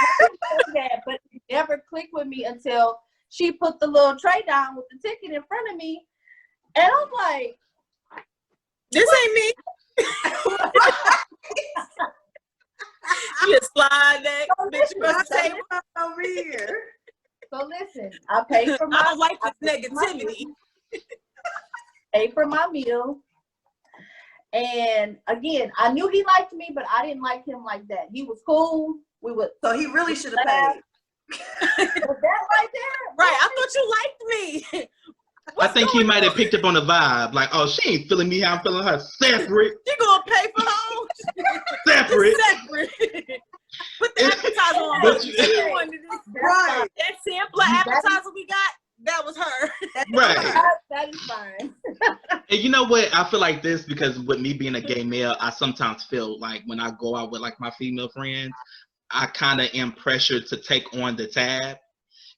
heard that, but it never clicked with me until she put the little tray down with the ticket in front of me, and I'm like, this ain't me. You just slide that bitch across the table. Over here. so listen, I paid for I my don't like I this paid for my negativity. meal, paid for my meal. And again, I knew he liked me, but I didn't like him like that. He was cool. We would. So he really should have paid. Was that right there? Right, I thought you liked me. I think he might have picked up on the vibe. Like, oh, she ain't feeling me how I'm feeling her. Separate. You gonna pay for her own? Separate. Separate. Put the appetizer on. But you- She wanted this. Right. That sampler appetizer we got, that was her. Right. That is fine. And you know what? I feel like this because with me being a gay male, I sometimes feel like when I go out with like my female friends, I kind of am pressured to take on the tab.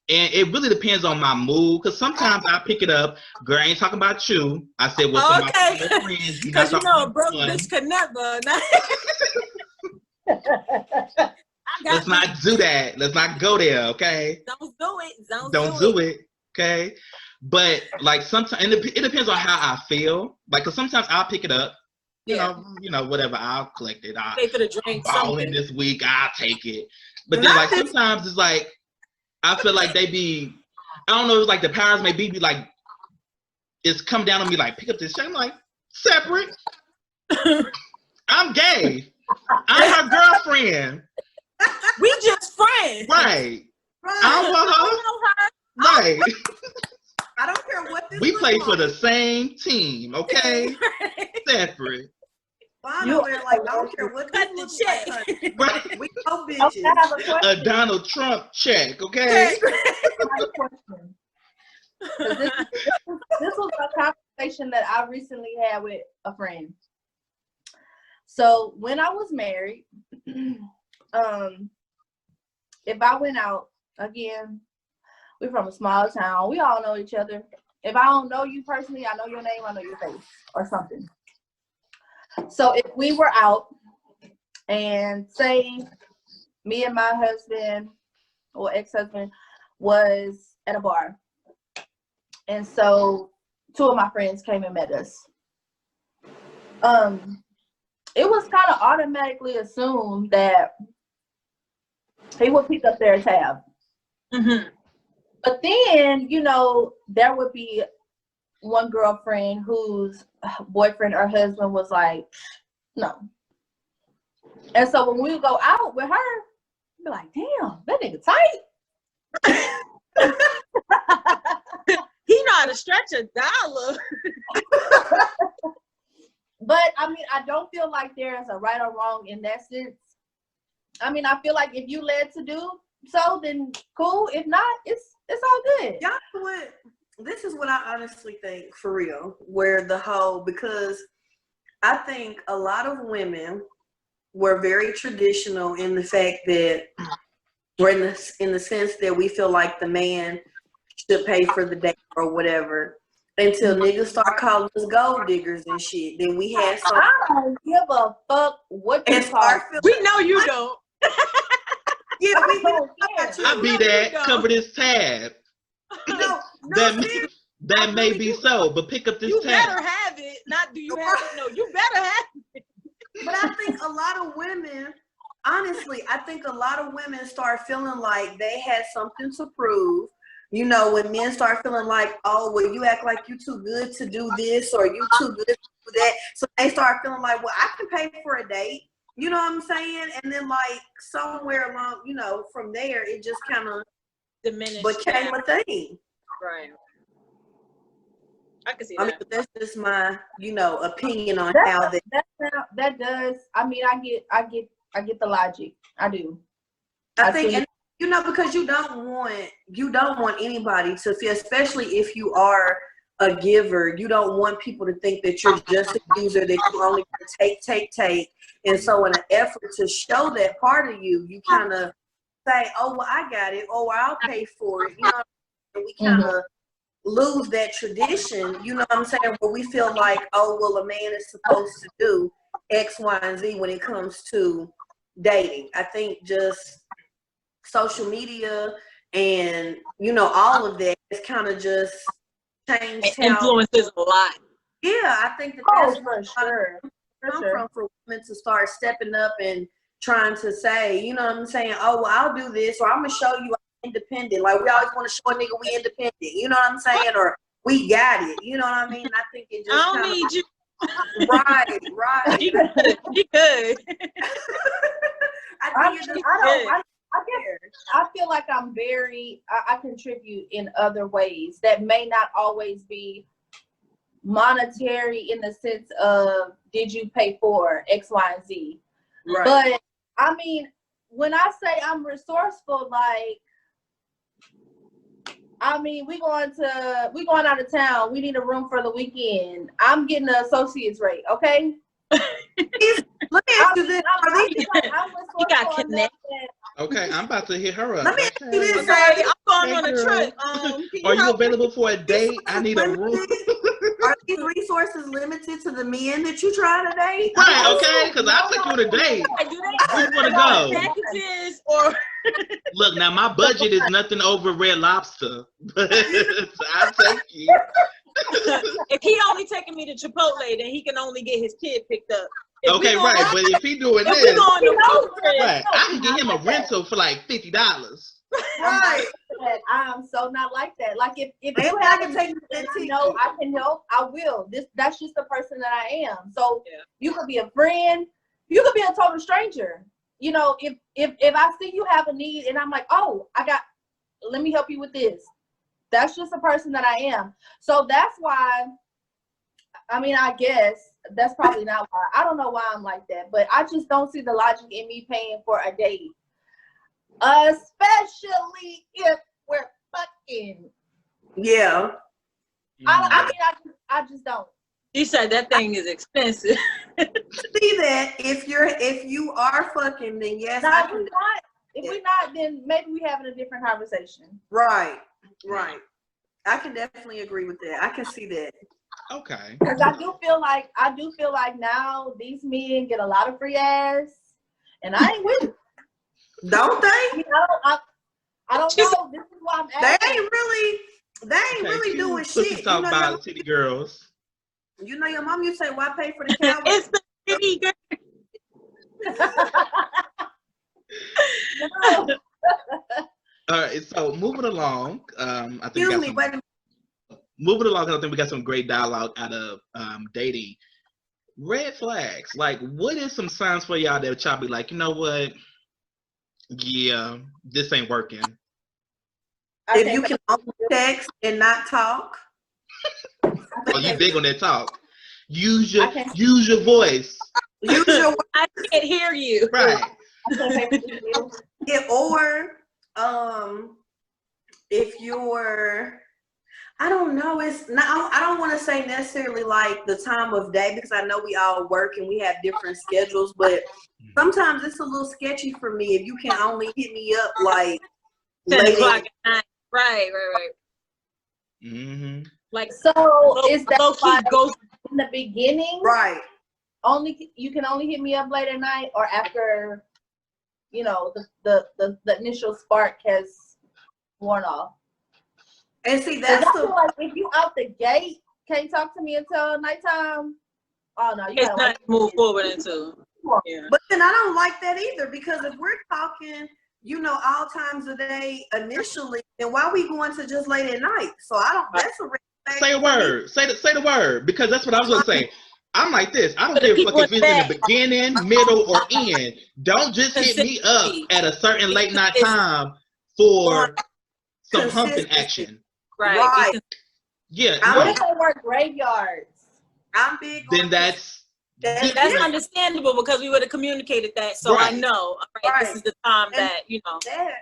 And it really depends on my mood, because sometimes I pick it up. Girl, I ain't talking about you. I said, well, for my Okay. female friends, Because you know a broke one. bitch could never. Let's not do that. Let's not go there, okay? Don't do it. Don't do it, okay? But like sometimes, and it depends on how I feel. Like, cause sometimes I'll pick it up. You know, whatever. I'll collect it. I'll Pay for the drink. balling Something. this week. I'll take it. But then, like sometimes it's like I feel like they be. I don't know. It's like the powers may be like. It's come down on me like pick up this shit. I'm like separate. I'm gay. I'm her girlfriend. We just friends. Right. Right. I don't want I her. know her. Right. I don't care what this We looks play for like. the same team, okay? Separate. Fine over there, like, I don't care what Cut this the looks like, check. honey. Right. We know Okay, bitches. I have a question. A Donald Trump check, okay? I have a question. 'Cause this was a conversation that I recently had with a friend. So when I was married, if I went out, again, we're from a small town. We all know each other. If I don't know you personally, I know your name, I know your face or something. So if we were out and say me and my husband or ex-husband was at a bar, and so two of my friends came and met us. it was kind of automatically assumed that he would pick up their tab. Mm-hmm. But then, you know, there would be one girlfriend whose boyfriend or husband was like, no. And so when we would go out with her, we'd be like, damn, that nigga tight. He know how to stretch a dollar. But I mean, I don't feel like there's a right or wrong in that sense. I mean, I feel like if you led to do so, then cool. If not, it's all good. Y'all know what? This is what I honestly think, for real, where the whole, because I think a lot of women were very traditional in the fact that we're in the sense that we feel like the man should pay for the date or whatever. Until niggas start calling us gold diggers and shit. Then we had some. I don't give a fuck what you call. We know you don't. Yeah, we don't care. I be that. Cover this tab. No, That may be so, but pick up this You tab. better have it. Not do you have it? No, you better have it. But I think a lot of women, honestly, I think a lot of women start feeling like they had something to prove. You know, when men start feeling like, oh, well, you act like you too good to do this or you too good to do that. So they start feeling like, well, I can pay for a date. You know what I'm saying? And then like somewhere along, you know, from there, it just kind of Diminished. became a thing. Right. I can see I that. mean, but that's just my, you know, opinion on how that. That does. I mean, I get the logic. I do. I think, and you know, because you don't want anybody to feel, especially if you are a giver, you don't want people to think that you're just a user, that you only take. And so in an effort to show that part of you, you kind of say, oh, well, I got it, or I'll pay for it. You know, and we kind of lose that tradition, you know what I'm saying, where we feel like, oh, well, a man is supposed to do X, Y, and Z when it comes to dating. I think just social media and, you know, all of that has kind of just changed It influences a lot. Yeah, I think that's for sure. For women to start stepping up and trying to say, you know what I'm saying, oh, well, I'll do this, or I'm going to show you I'm independent. Like, we always want to show a nigga we independent, you know what I'm saying, or we got it, you know what I mean? I think it just I don't need you. Right. He could. I feel like I contribute in other ways that may not always be monetary in the sense of did you pay for X, Y, and Z. Right. But I mean, when I say I'm resourceful, like, I mean, we going out of town. We need a room for the weekend. I'm getting the associate's rate, okay? Let me ask you this. You got connect. Okay, I'm about to hit her up. Let me ask you this. Okay, I'm going on a girl. trip. Are you available for a date? I need a room. Are these resources limited to the men that you try to date? Right, okay, because I'll take you on a date. Where you want to go? Packages or Look, now my budget is nothing over Red Lobster, but I'll take you. if he only taking me to Chipotle, then he can only get his kid picked up. Okay, right, but if he doing If this, we going to road trip, right, I can get him a rental for like $50. Right. I'm so not like that. Like if If you I have can a take need that and I ticket. know I can help, I will. That's just the person that I am. So Yeah. you could be a friend, you could be a total stranger. You know, if I see you have a need and I'm like, oh, let me help you with this. That's just the person that I am. So that's why, I mean, I guess that's probably not why. I don't know why I'm like that, but I just don't see the logic in me paying for a date. Especially if we're fucking. Yeah. I just don't. he said that thing is expensive. See that if you are fucking, then yes. Now, if we're not, then maybe we're having a different conversation. Right. I can definitely agree with that. I can see that. Okay. Because I do feel like now these men get a lot of free ass, and I ain't with it. Don't they? I don't know. This is why I'm They asking. ain't really doing Pussy shit. talk You know, about city girls. You know your mom used to say, why pay for the cowboy? It's the city, girl. No. All right, so moving along, I think we Excuse got me, some, wait a minute. moving along. I think we got some great dialogue out of dating. Red flags. Like, what is some signs for y'all that y'all be like, you know what? Yeah, this ain't working. I If think you can only text and not talk. Oh, you big on that talk. Use your I can't- voice. Use your I can't hear you. Right. I can't pay for these bills. Yeah, or if you're, I don't know, it's not, I don't want to say necessarily like the time of day, because I know we all work and we have different schedules, but sometimes it's a little sketchy for me if you can only hit me up like 10 late o'clock at- at night. Right. Mm-hmm. Like, So low, is that low-key like ghost. in the beginning? right. You can only hit me up late at night, or after, you know, the initial spark has worn off. And see, 'Cause that's I feel the, like if you out the gate can't talk to me until nighttime, oh no, you It's gotta not wait. to move forward into. Yeah. but then I don't like that either, because if we're talking, you know, all times of day initially, then why we going to just late at night? So I don't, that's a red flag Say a for me. word. Say the word, because that's what I was gonna say. I'm like this. I don't For the give a fuck people if it's in the that- beginning, middle, or end. Don't just hit me up at a certain late night time for some humping Consistency. action. Right. Right. Yeah, What no. if they work graveyards? I'm big on Then that's That's understandable, because we would have communicated that. So I Right. know, all right, this Right. is the time And- that, you know. that.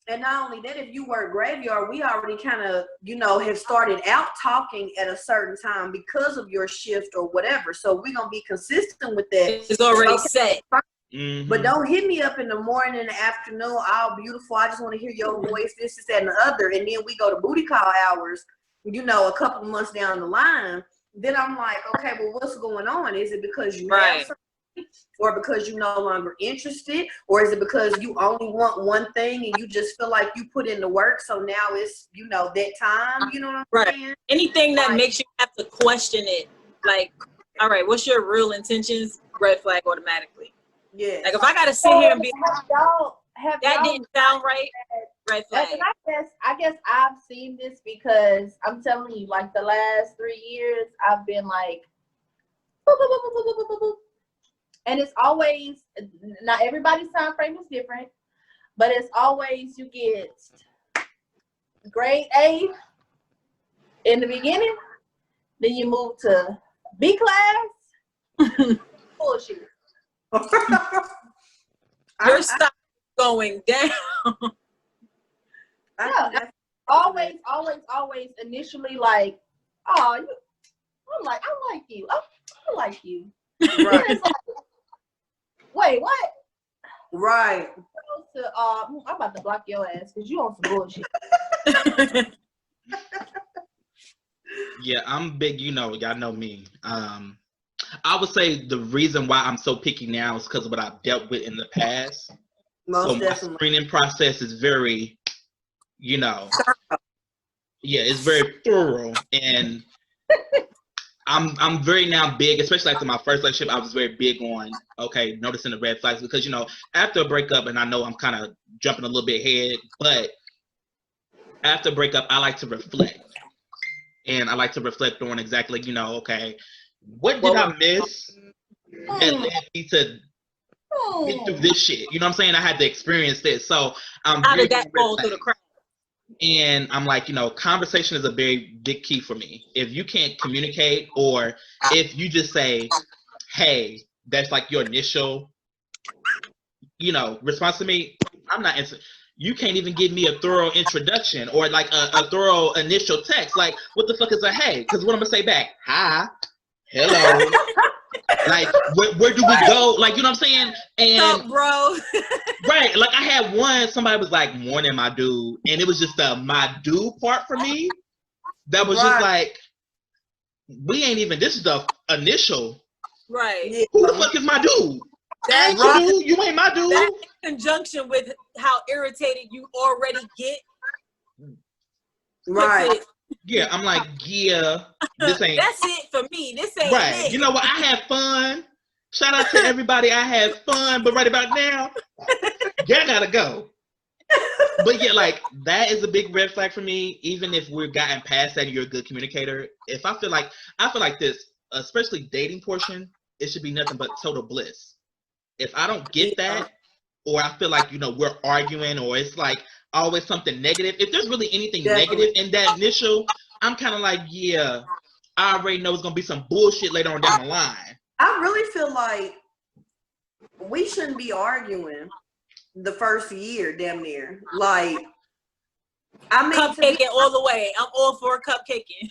And not only that, if you work graveyard, we already kind of, you know, have started out talking at a certain time because of your shift or whatever. So we're going to be consistent with that. It's already Okay. set. mhm. But don't hit me up in the morning, in the afternoon, all beautiful. I just want to hear your voice, this, that, and the other. And then we go to booty call hours, you know, a couple months down the line. Then I'm like, okay, well, what's going on? Is it because you Right. have something, or because you're no longer interested? Or is it because you only want one thing and you just feel like you put in the work, so now it's, you know, that time? You know what I'm Right. saying? Anything that Right. makes you have to question it, like, all right, what's your real intentions? Red flag automatically. Yeah. Like, if I got to sit here and be have that y'all didn't sound right, red flag. And I guess I've seen this because I'm telling you, like the last 3 years, I've been like, boop, boop, boop, boop, boop, boop, boop, boop. And it's always, not everybody's time frame is different, but it's always you get grade A in the beginning, then you move to B class, bullshit. Your stock going down. Always initially like, oh, I like you. I like you. Then Right. it's like, wait, what? Right. I'm about to block your ass because you on some bullshit. Yeah, I'm big, you know, y'all know me. I would say the reason why I'm so picky now is because of what I've dealt with in the past. Most So my definitely. screening process is very, you know, yeah, it's very thorough, and I'm very now big, especially after my first relationship. I was very big on noticing the red flags, because, you know, after a breakup, and I know I'm kind of jumping a little bit ahead, but after a breakup, I like to reflect, and I like to reflect on exactly, you know, okay, what did I miss that led me to get through this shit? You know what I'm saying? I had to experience this, so I'm How very did that big on fall red through the flags. cracks? And I'm like, you know, conversation is a very big key for me. If you can't communicate, or if you just say, hey, that's like your initial, you know, response to me, I'm not you can't even give me a thorough introduction or like a thorough initial text. Like, what the fuck is a hey? Because what I'm gonna say back? Hi, hello. Like, where do we go? Like, you know what I'm saying? What's And up, bro? right, like I had one, somebody was like, morning, my dude. And it was just the my dude part for me. That was just like, we ain't even, this is the initial. Right. Yeah. Who the fuck is my dude? I ain't your dude. You ain't my That dude. in conjunction with how irritated you already get, puts Right. it Yeah, I'm like, yeah, this ain't That's it for me. This ain't right. it. You know what? I had fun. Shout out to everybody. I had fun, but right about now, y'all gotta go. But yeah, like that is a big red flag for me. Even if we've gotten past that, and you're a good communicator. If I feel like this, especially dating portion, it should be nothing but total bliss. If I don't get that, or I feel like we're arguing, or it's like always something negative. If there's really anything Definitely. negative in that initial, I'm kind of like, yeah, I already know it's gonna be some bullshit later on down the line. I really feel like we shouldn't be arguing the first year, damn near. Like, I mean, Cupcaking all the way. I'm all for cupcaking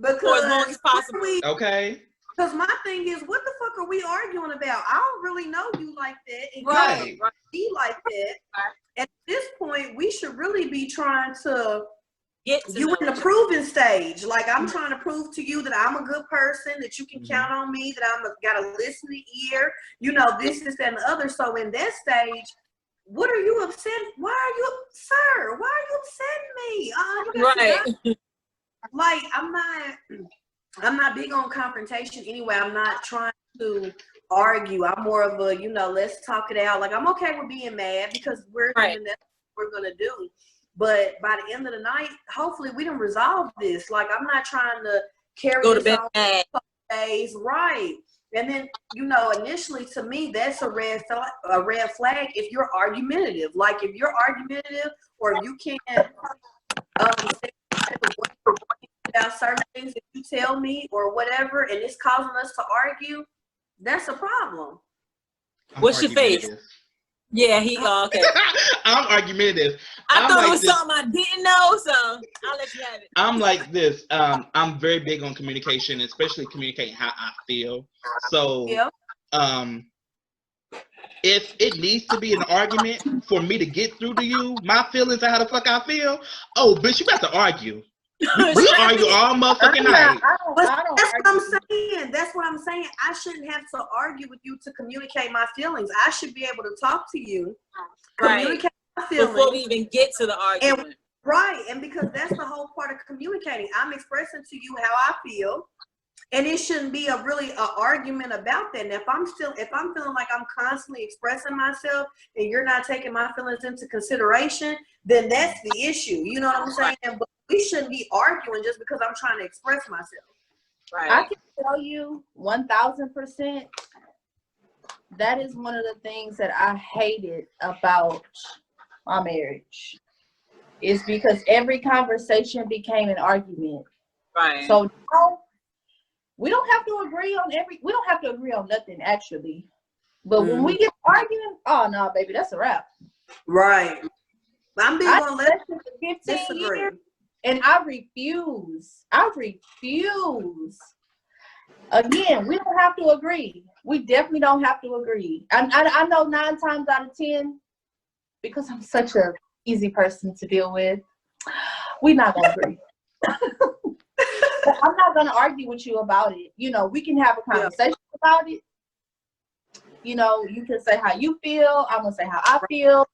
for as long as possible. Okay. Because my thing is, what the fuck are we arguing about? I don't really know you like that, and Right. you don't be like that. At this point, we should really be trying to Get to you know in the each proving stage. Like, I'm trying to prove to you that I'm a good person, that you can count on me, that I'm got a listening ear. This, that, and the other. So in that stage, what are you upset? Why are you, sir? Why are you upsetting me? You got to Right. like, I'm not big on confrontation anyway. I'm not trying to argue. I'm more of a, let's talk it out. Like, I'm okay with being mad because we're Right. doing that's what we're gonna do. But by the end of the night, hopefully we done resolve this. Like, I'm not trying to carry Go to this bed on mad. for days, right? And then, initially to me, that's a red flag if you're argumentative. Like, if you're argumentative, or if you can't say about certain things that you tell me or whatever, and it's causing us to argue, that's a problem. What's your face? Yeah, okay. I'm argumentative. I thought like it was this. something I didn't know, so I'll let you have it. I'm like this. I'm very big on communication, especially communicating how I feel. So, Yeah. If it needs to be an argument for me to get through to you, my feelings and how the fuck I feel, oh, bitch, you got to argue. We argue all motherfucking night. But that's what I'm saying. That's what I'm saying. I shouldn't have to argue with you to communicate my feelings. I should be able to talk to you, communicate my feelings. Before we even get to the argument. And because that's the whole part of communicating. I'm expressing to you how I feel. And it shouldn't be a argument about that. And if I'm feeling like I'm constantly expressing myself and you're not taking my feelings into consideration, then that's the issue. You know what I'm saying? But we shouldn't be arguing just because I'm trying to express myself. Right. I can tell you 1000%. That is one of the things that I hated about my marriage. Is because every conversation became an argument. Right. So now, we don't have to agree on nothing actually. But when we get arguing, oh no, baby, that's a wrap. Right. I'm big on less let's than 15 disagree. years, and I refuse. Again, we don't have to agree. We definitely don't have to agree. I know 9 times out of 10, because I'm such a easy person to deal with, we're not gonna agree. But I'm not gonna argue with you about it. We can have a conversation about it. You can say how you feel. I'm gonna say how I feel,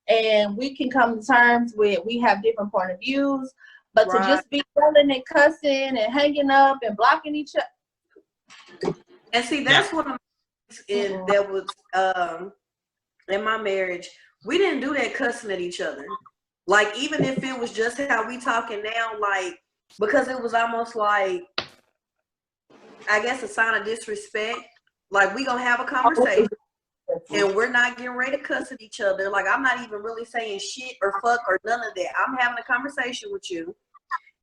and we can come to terms with we have different point of views. But to just be yelling and cussing and hanging up and blocking each other. And see, that's what that was in my marriage. We didn't do that cussing at each other. Like, even if it was just how we talking now, like, because it was almost like, I guess, a sign of disrespect. Like, we gonna have a conversation and we're not getting ready to cuss at each other. Like, I'm not even really saying shit or fuck or none of that. I'm having a conversation with you,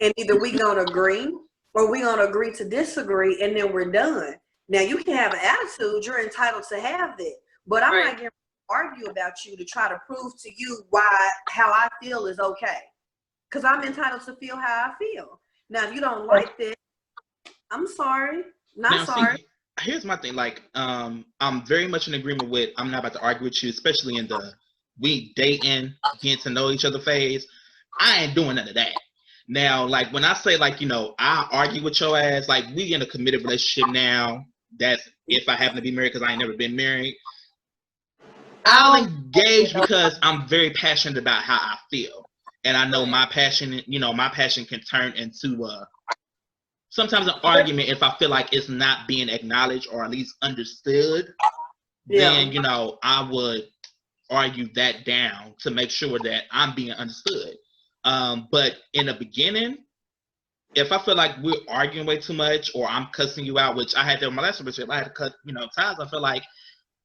and either we gonna agree or we gonna agree to disagree, and then we're done. Now, you can have an attitude. You're entitled to have that. But I'm not going to argue about you to try to prove to you how I feel is okay. Because I'm entitled to feel how I feel. Now, if you don't like that, I'm sorry. Sorry. See, here's my thing. Like, I'm very much in agreement with, I'm not about to argue with you, especially in the we dating, getting to know each other phase. I ain't doing none of that. Now, like, when I say, like, I argue with your ass, like, we in a committed relationship now. That's if I happen to be married, because I ain't never been married. I'll engage because I'm very passionate about how I feel. and I know my passion, my passion can turn into sometimes an argument if I feel like it's not being acknowledged or at least understood. Then I would argue that down to make sure that I'm being understood. But in the beginning, if I feel like we're arguing way too much or I'm cussing you out, which I had that in my last relationship, I had to cut, times. I feel like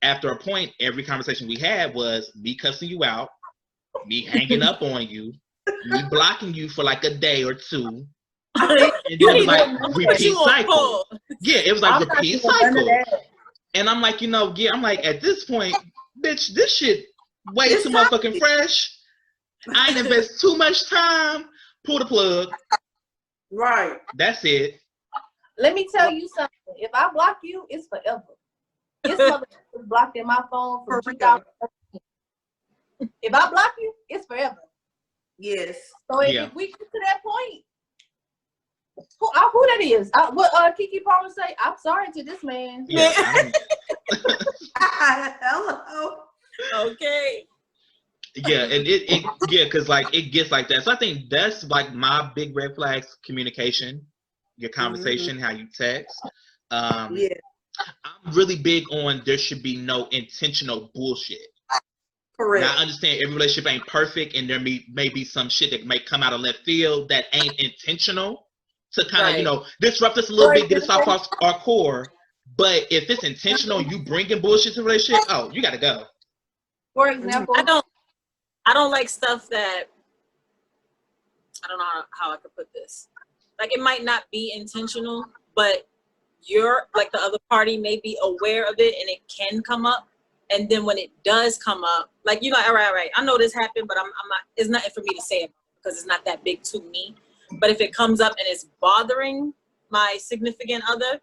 after a point, every conversation we had was me cussing you out, me hanging up on you, me blocking you for like a day or two. And then it was like repeat cycle. Yeah, it was like repeat cycle. And I'm like, I'm like, at this point, bitch, this shit way too motherfucking fresh. I ain't invest too much time. Pull the plug. Right. That's it. Let me tell you something. If I block you, it's forever. This motherfucker is blocked in my phone for 2013. If I block you, it's forever. Yes. So if we get to that point, who that is? What Kiki Palmer say? I'm sorry to this man. Yeah. Hello. Okay. Yeah, and because like it gets like that. So I think that's like my big red flags: communication, your conversation, how you text. I'm really big on there should be no intentional bullshit. Correct. Now I understand every relationship ain't perfect, and there may be some shit that may come out of left field that ain't intentional to kind of disrupt us a little bit, get us off our core. But if it's intentional, you bringing bullshit to the relationship, oh, you gotta go. For example, I don't like stuff that, I don't know how I could put this. Like, it might not be intentional, but you're, like, the other party may be aware of it and it can come up. And then when it does come up, like, all right, I know this happened, but I'm not, it's nothing for me to say about it because it's not that big to me. But if it comes up and it's bothering my significant other,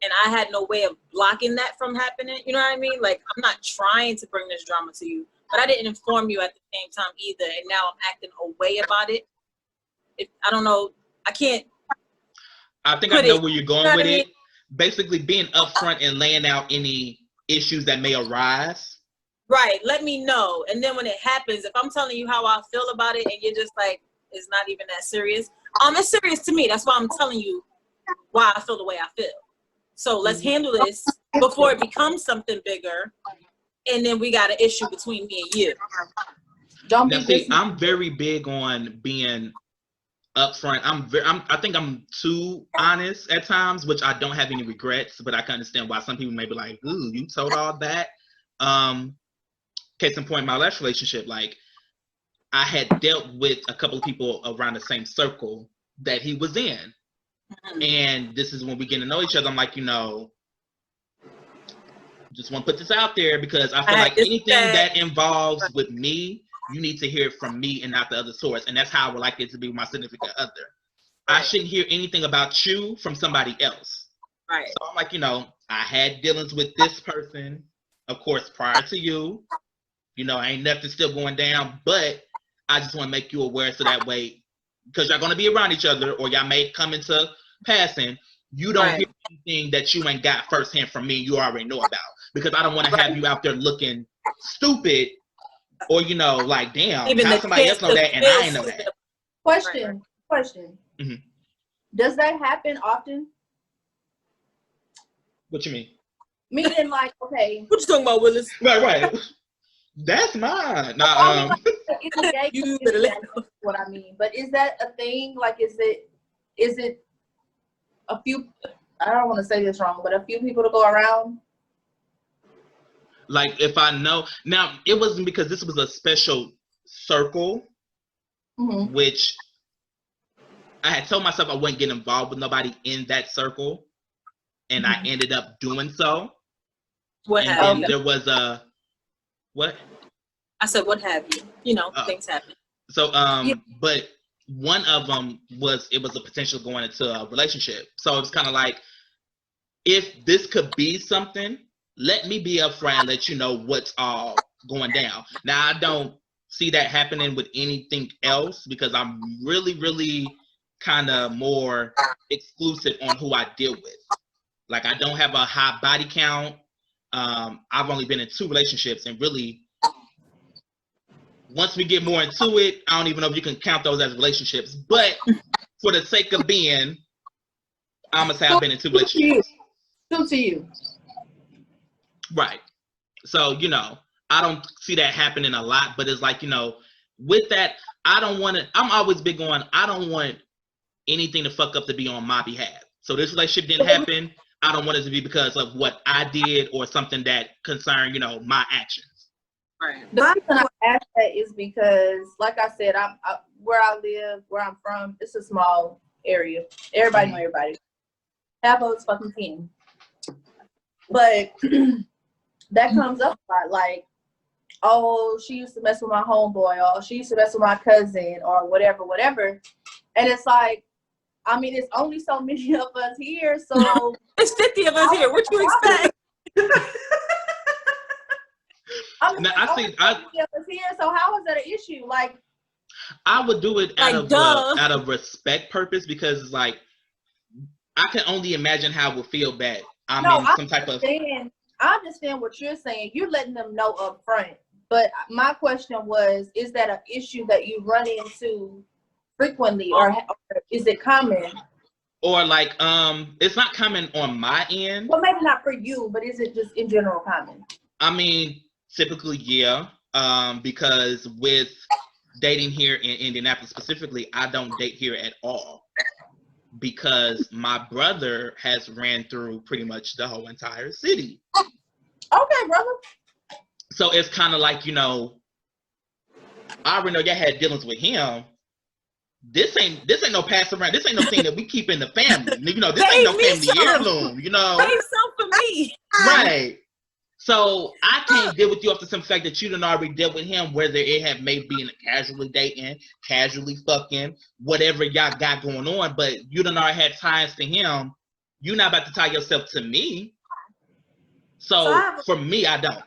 and I had no way of blocking that from happening, you know what I mean? Like, I'm not trying to bring this drama to you, but I didn't inform you at the same time either, and now I'm acting away about it. I don't know. I can't. I think I know where you're going with it. Basically, being upfront and laying out any issues that may arise. Right. Let me know. And then when it happens, if I'm telling you how I feel about it, and you're just like, it's not even that serious. It's serious to me. That's why I'm telling you why I feel the way I feel. So let's handle this before it becomes something bigger, and then we got an issue between me and you. I'm very big on being upfront. I think I'm too honest at times, which I don't have any regrets, but I can understand why some people may be like, ooh, you told all that. Case in point, my last relationship, like, I had dealt with a couple of people around the same circle that he was in. And this is when we get to know each other. I'm like, just want to put this out there because I feel like anything that involves with me, you need to hear it from me and not the other source. And that's how I would like it to be with my significant other. I shouldn't hear anything about you from somebody else. Right. So I'm like, I had dealings with this person, of course, prior to you. Ain't nothing still going down, but I just want to make you aware so that way, because y'all going to be around each other or y'all may come into passing, you don't hear anything that you ain't got firsthand from me you already know about. Because I don't want to have you out there looking stupid or, like, damn, even how somebody else know that and I ain't know that. Question. Mm-hmm. Does that happen often? What you mean? Meaning, like, okay. What you talking about, Willis? Right. That's mine. You better let me know. What I mean, but is that a thing? Like, is it a few? I don't want to say this wrong, but a few people to go around. Like, if I know now, it wasn't because this was a special circle, which I had told myself I wouldn't get involved with nobody in that circle, and I ended up doing so. What and have you? There was a what? I said, what have you? Things happen. So, but one of them was a potential going into a relationship. So it's kind of like, if this could be something, let me be upfront and let you know what's all going down. Now, I don't see that happening with anything else because I'm really, really kind of more exclusive on who I deal with. Like, I don't have a high body count. I've only been in 2 relationships, and really once we get more into it, I don't even know if you can count those as relationships. But for the sake of being, I'm gonna say I've been in 2 relationships. 2 to you. Right. So, you know, I don't see that happening a lot, but it's like, you know, with that, I don't want to, I'm always big on, I don't want anything to fuck up to be on my behalf. So this relationship didn't happen. I don't want it to be because of what I did or something that concerned, you know, my actions. Right. The reason I ask that is because, like I said, where I live, where I'm from, it's a small area. Everybody know everybody. Half of it's fucking 10. But that comes up a lot, like, oh, she used to mess with my homeboy, or she used to mess with my cousin, or whatever. And it's like, I mean, it's only so many of us here, so It's 50 of us here. What you expect? Now, I think so how is that an issue? Like, I would do it Like, out of respect purpose, because it's like, I can only imagine how it would feel bad. I'm in some type of. I understand what you're saying. You're letting them know up front. But my question was, is that an issue that you run into frequently, or is it common? Or like, it's not common on my end. Well, maybe not for you, but is it just in general common? I mean, typically, yeah. Because with dating here in Indianapolis specifically, I don't date here at all. Because my brother has ran through pretty much the whole entire city. Okay, brother. So it's kind of like, you know, I already know y'all had dealings with him. This ain't no pass around. This ain't no thing that we keep in the family. You know, this ain't no family heirloom, you know. Save some for me. Right. So I can't deal with you off the simple fact that you done already dealt with him, whether it have may be in a casually dating, casually fucking, whatever y'all got going on, but you done already had ties to him. You're not about to tie yourself to me. So for me, I don't.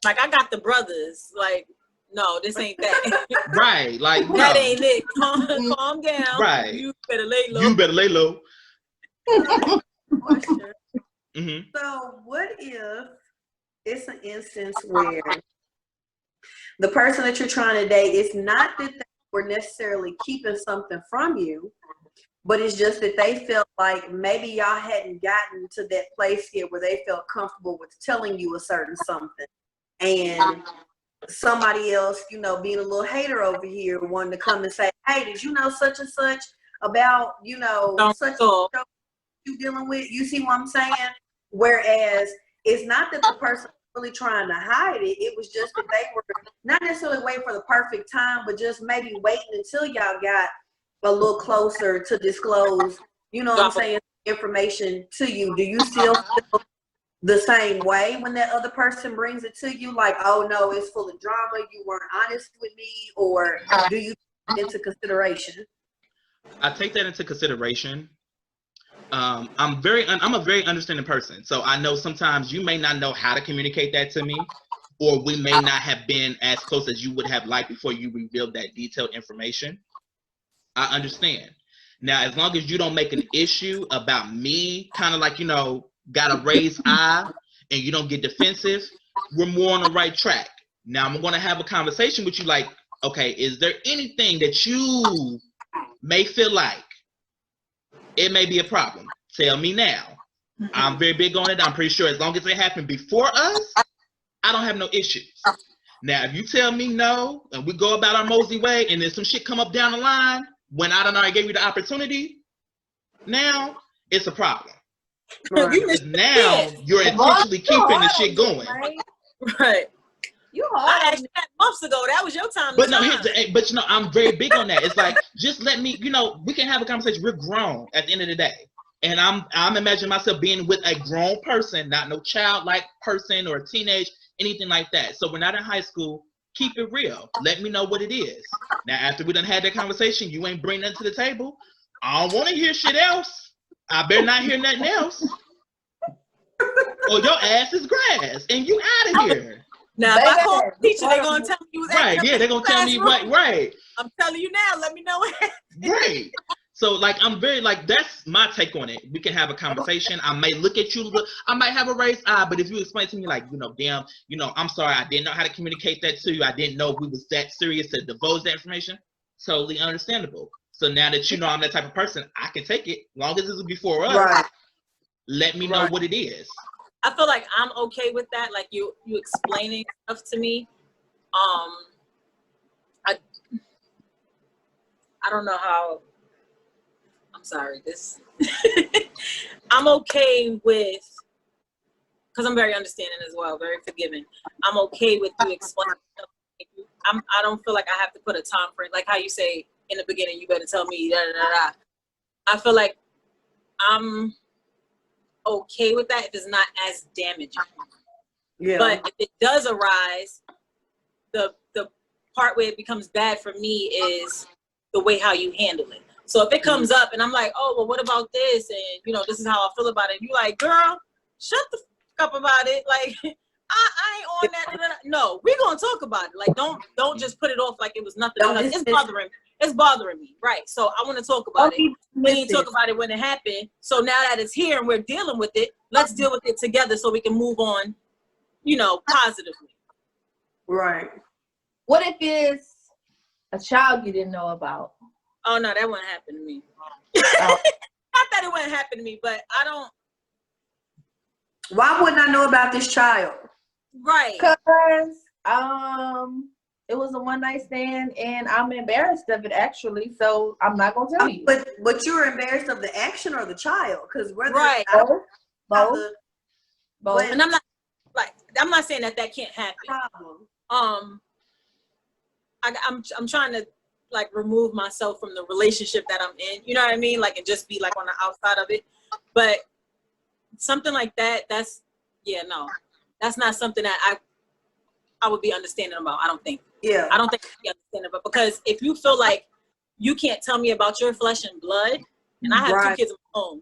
Like, I got the brothers. Like, no, this ain't that. Right. Like, That no. ain't it. Calm down. Right. You better lay low. You better lay low. Question. Mm-hmm. So what if it's an instance where the person that you're trying to date, it's not that they were necessarily keeping something from you, but it's just that they felt like maybe y'all hadn't gotten to that place yet where they felt comfortable with telling you a certain something. And somebody else, you know, being a little hater over here, wanting to come and say, hey, did you know such and such about, you know, such and such you dealing with? You see what I'm saying? Whereas it's not that the person was really trying to hide it. It was just that they were not necessarily waiting for the perfect time, but just maybe waiting until y'all got a little closer to disclose, you know what I'm saying, information to you. Do you still feel the same way when that other person brings it to you? Like, oh no, it's full of drama, you weren't honest with me, or do you take it into consideration? I take that into consideration. I'm a very understanding person. So I know sometimes you may not know how to communicate that to me, or we may not have been as close as you would have liked before you revealed that detailed information. I understand. Now, as long as you don't make an issue about me, kind of like, you know, got a raised eye, and you don't get defensive, we're more on the right track. Now, I'm going to have a conversation with you like, okay, is there anything that you may feel like it may be a problem? Tell me now. I'm very big on it. I'm pretty sure as long as it happened before us, I don't have no issues. Now, if you tell me no, and we go about our mosey way, and then some shit come up down the line, when I don't already gave you the opportunity, now it's a problem. Because now you're intentionally keeping the shit going. Right. You I hard. asked that months ago. That was your time. But no, but you know, I'm very big on that. It's like, just let me, you know, we can have a conversation. We're grown at the end of the day. And I'm imagining myself being with a grown person, not no childlike person or a teenage, anything like that. So we're not in high school. Keep it real. Let me know what it is. Now, after we done had that conversation, you ain't bring nothing to the table. I don't want to hear shit else. I better not hear nothing else. Or your ass is grass, and you out of here. Now, if I call the teacher, they're going to tell me you was right. Yeah, they're going to tell me, right. I'm telling you now. Let me know. Right. So like I'm very like that's my take on it. We can have a conversation. I may look at you, I might have a raised eye, but if you explain to me like, damn, I'm sorry, I didn't know how to communicate that to you. I didn't know we was that serious to divulge that information. Totally understandable. So now that you know I'm that type of person, I can take it. Long as it's before us, Right. let me know what it is. I feel like I'm okay with that. Like you explaining stuff to me. I don't know how. I'm sorry. This. I'm okay with, because I'm very understanding as well, very forgiving. I'm okay with you explaining stuff. I don't feel like I have to put a time frame. Like how you say in the beginning, you better tell me da da da da. I feel like I'm okay with that if it's not as damaging. Yeah. But if it does arise, the part where it becomes bad for me is the way how you handle it. So if it comes up and I'm like, oh, well, what about this? And, this is how I feel about it. You like, girl, shut the fuck up about it. Like, I ain't on that. Da, da, da. No, we're going to talk about it. Like, don't just put it off like it was nothing. Because it's bothering me. Right. So I want to talk about it. We need to talk about it when it happened. So now that it's here and we're dealing with it, let's deal with it together so we can move on, positively. Right. What if it's a child you didn't know about? Oh, no, that wouldn't happen to me. Oh. Not that it wouldn't happen to me, but I don't. Why wouldn't I know about this child? Right. Because it was a one night stand and I'm embarrassed of it actually, so I'm not gonna tell you. But you're embarrassed of the action or the child? Because whether Right. Both. And I'm not saying that can't happen. Problem. I'm trying to like remove myself from the relationship that I'm in, you know what I mean? Like, and just be like on the outside of it. But something like that, that's not something that I would be understanding about. I don't think. Yeah. I don't think I'd be understanding about, because if you feel like you can't tell me about your flesh and blood, and I have 2 kids of my own,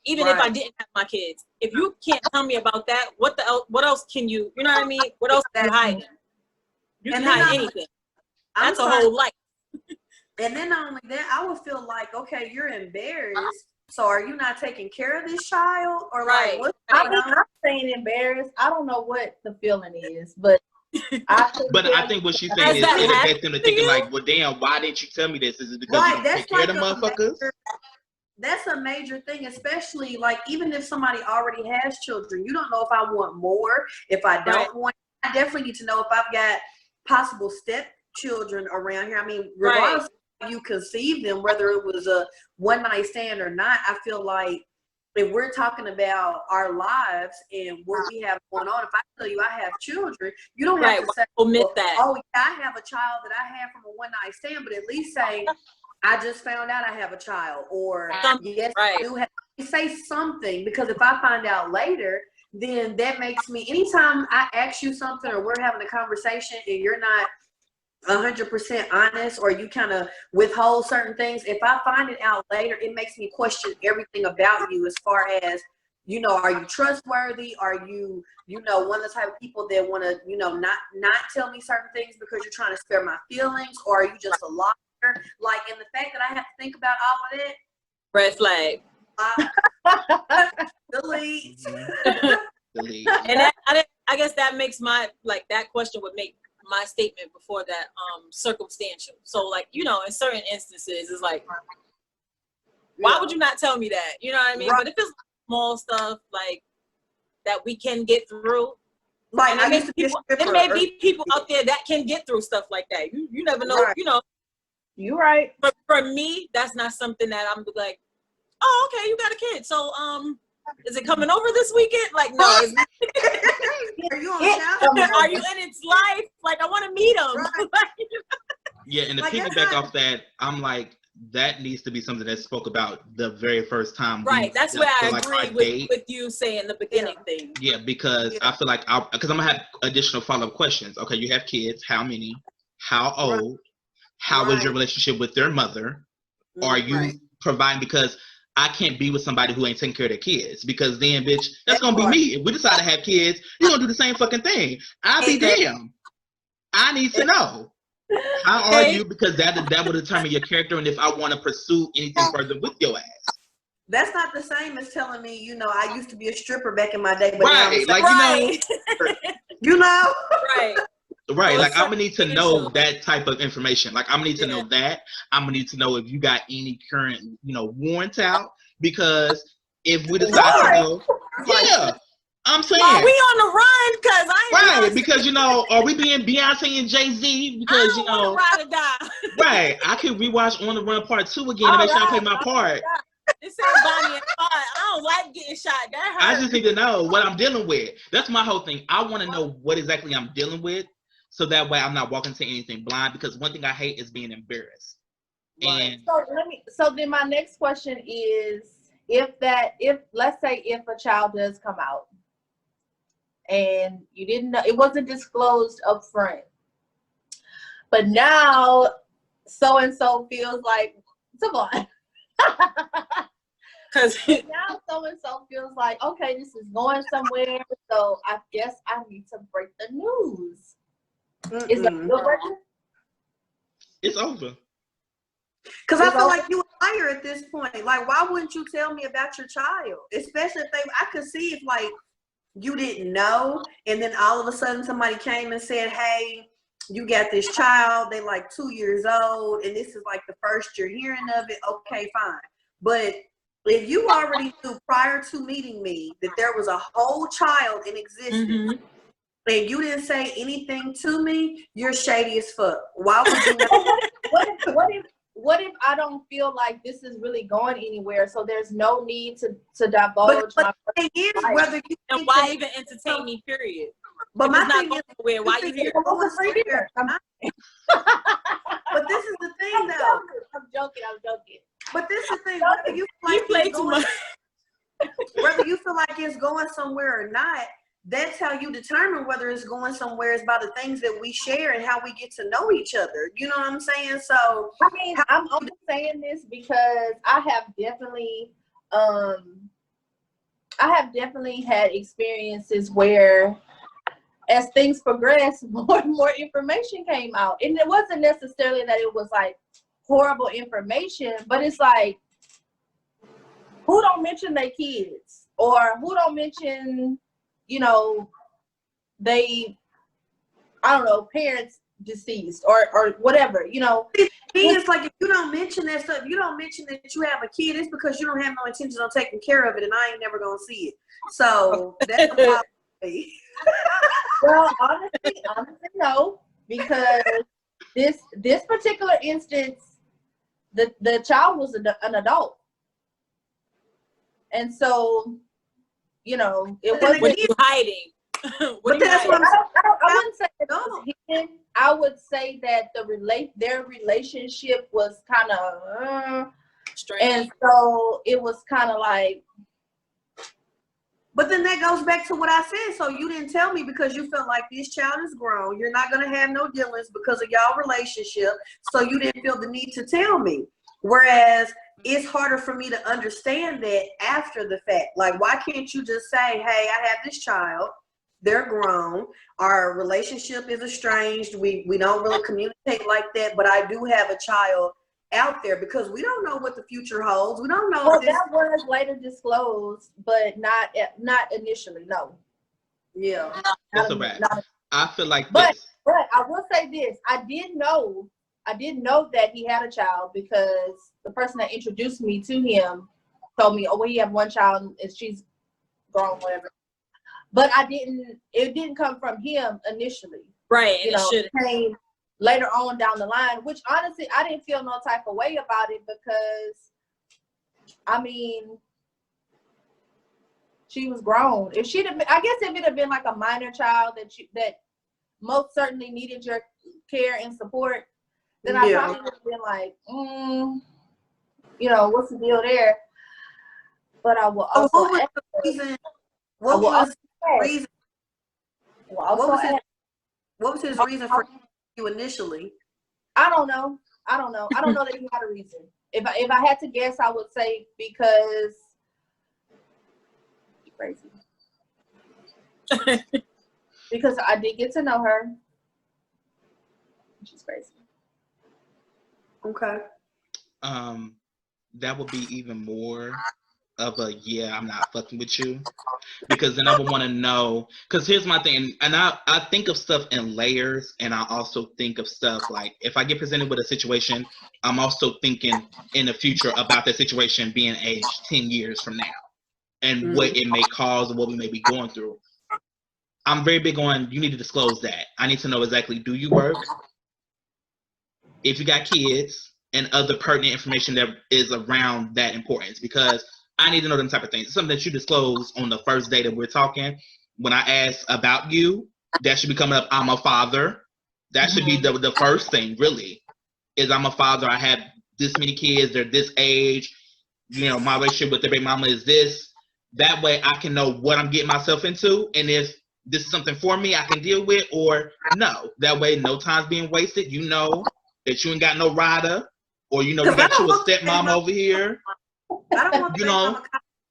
even if I didn't have my kids, if you can't tell me about that, what else can you know what I mean? What else can you hide? You can hide anything. That's a whole life. And then not only that, I would feel like, okay, you're embarrassed. So are you not taking care of this child? Or like, what's I'm saying embarrassed. I don't know what the feeling is, but I think what she's saying is it affects them to thinking like, well, damn, why didn't you tell me this? Is it because you don't take care of the motherfuckers? That's a major thing, especially like even if somebody already has children, you don't know if I want more, if I don't want. I definitely need to know if I've got possible stepchildren around here. I mean, regardless of how you conceive them, whether it was a one night stand or not, I feel like if we're talking about our lives and what we have going on, if I tell you I have children, you don't have to say, omit that. Oh, yeah, I have a child that I had from a one night stand, but at least say, I just found out I have a child, or yes, I do have. Say something, because if I find out later, then that makes me, anytime I ask you something or we're having a conversation and you're not 100% honest, or you kind of withhold certain things, if I find it out later, it makes me question everything about you, as far as, are you trustworthy? Are you, one of the type of people that want to, not tell me certain things because you're trying to spare my feelings, or are you just a liar? Like, and the fact that I have to think about all of it. Red flag. Delete. Delete. And I guess that makes that question would make my statement before that circumstantial. So like, in certain instances, it's like, why would you not tell me that? You know what I mean? But if it's small stuff like that we can get through, like, there may be people out there that can get through stuff like that. You never know. You're right. But for me, that's not something that I'm like, oh, okay, you got a kid. So, is it coming over this weekend? Like, no. Are you on the Are you in its life? Like, I want to meet him. Right. Yeah, and to piggyback off that, I'm like, that needs to be something that's spoke about the very first time. Right. That's where I agree with you saying the beginning thing. Yeah, because I feel like because I'm gonna have additional follow-up questions. Okay, you have kids. How many? How old? How is your relationship with their mother? Are you providing? Because I can't be with somebody who ain't taking care of their kids, because then, bitch, that's gonna be me. If we decide to have kids, you're gonna do the same fucking thing. I'll be damned. I need to know. How are Okay. you? Because that will determine your character and if I want to pursue anything further with your ass. That's not the same as telling me, I used to be a stripper back in my day, but now I'm Right, like Right. you know. Right. right. So Like it's I'm gonna need to know superficial. that type of information. Like I'm gonna need to Yeah. know that. I'm gonna need to know if you got any current, warrants out. Because if we decide to go, yeah, I'm saying. Are we on the run? Cause I ain't Right, lost. because are we being Beyonce and Jay-Z? I Because don't want to ride or die. right, I could rewatch On the Run Part 2 again to make sure I play my part. This ain't Bonnie and Clyde. I don't like getting shot. That I hurts. just need to know what I'm dealing with. That's my whole thing. I want to know what exactly I'm dealing with, so that way I'm not walking into anything blind. Because one thing I hate is being embarrassed. And So then my next question is, if let's say if a child does come out and you didn't know, it wasn't disclosed up front, but now so and so feels like, Savon. Because Now so and so feels like, okay, this is going somewhere, so I guess I need to break the news. Is that a deal breaker? it's over. Because I feel like you a liar at this point. Like, why wouldn't you tell me about your child? Especially if I could see if like you didn't know, and then all of a sudden somebody came and said, hey, you got this child, they like 2 years old, and this is like the first you're hearing of it, okay, fine. But if you already knew prior to meeting me that there was a whole child in existence, and you didn't say anything to me, you're shady as fuck. Why would you know? What if I don't feel like this is really going anywhere, so there's no need to divulge But my the thing is, life? whether you and think why that- even entertain me? Period. But If my it's not thing going is, nowhere, why you here? But this is the thing, I'm though. joking. But this is the thing. Whether you feel You like play it's too going, much. whether you feel like it's going somewhere or not, that's how you determine whether it's going somewhere. Is by the things that we share and how we get to know each other. You know what I'm saying? So I mean, I'm only saying this because I have definitely had experiences where, as things progressed, more and more information came out, and it wasn't necessarily that it was like horrible information, but it's like, who don't mention their kids, or who don't mention, parents deceased or whatever, it's like if you don't mention that stuff, you don't mention that you have a kid, it's because you don't have no intentions on taking care of it, and I ain't never gonna see it. So that's the problem. Well, honestly, no, because this particular instance, the child was an adult, and so it wasn't. What are you hiding? But that's what I wouldn't say that it was hidden. I would say that their relationship was kind of, strange. and so it was kind of like. But then that goes back to what I said. So you didn't tell me because you felt like this child is grown. You're not gonna have no dealings because of y'all relationship. So you didn't feel the need to tell me. Whereas it's harder for me to understand that after the fact. Like, why can't you just say, hey, I have this child. They're grown. Our relationship is estranged. We don't really communicate like that, but I do have a child out there, because we don't know what the future holds. We don't know. Well, that was later disclosed, but not initially. No. Yeah. That's a wrap. I feel like But this. I will say this: I did know that he had a child, because the person that introduced me to him told me, "Oh, well, he have one child and she's grown, whatever." But it didn't come from him initially. Right, and it came later on down the line, which honestly, I didn't feel no type of way about it, because, I mean, she was grown. If she'd have been, I guess if it had been like a minor child that most certainly needed your care and support, then I probably would have been like, what's the deal there? But I will also what was the reason? What was his reason for you initially? I don't know. I don't know that he had a reason. If I had to guess, I would say because crazy. Because I did get to know her. She's crazy. Okay. That would be even more of a yeah, I'm not fucking with you, because then I would want to know. Because here's my thing, and I think of stuff in layers, and I also think of stuff like if I get presented with a situation, I'm also thinking in the future about that situation being aged 10 years from now, and what it may cause or what we may be going through. I'm very big on you need to disclose that. I need to know exactly, do you work? If you got kids, and other pertinent information that is around that importance, because I need to know them type of things. It's something that you disclose on the first day that we're talking. When I ask about you, that should be coming up. I'm a father. That should be the first thing, really, is I'm a father. I have this many kids. They're this age. You know, my relationship with their baby mama is this. That way I can know what I'm getting myself into. And if this is something for me I can deal with or no. That way no time's being wasted. You know that you ain't got no rider. Or, you know, you got you a stepmom over here. I don't want you to know,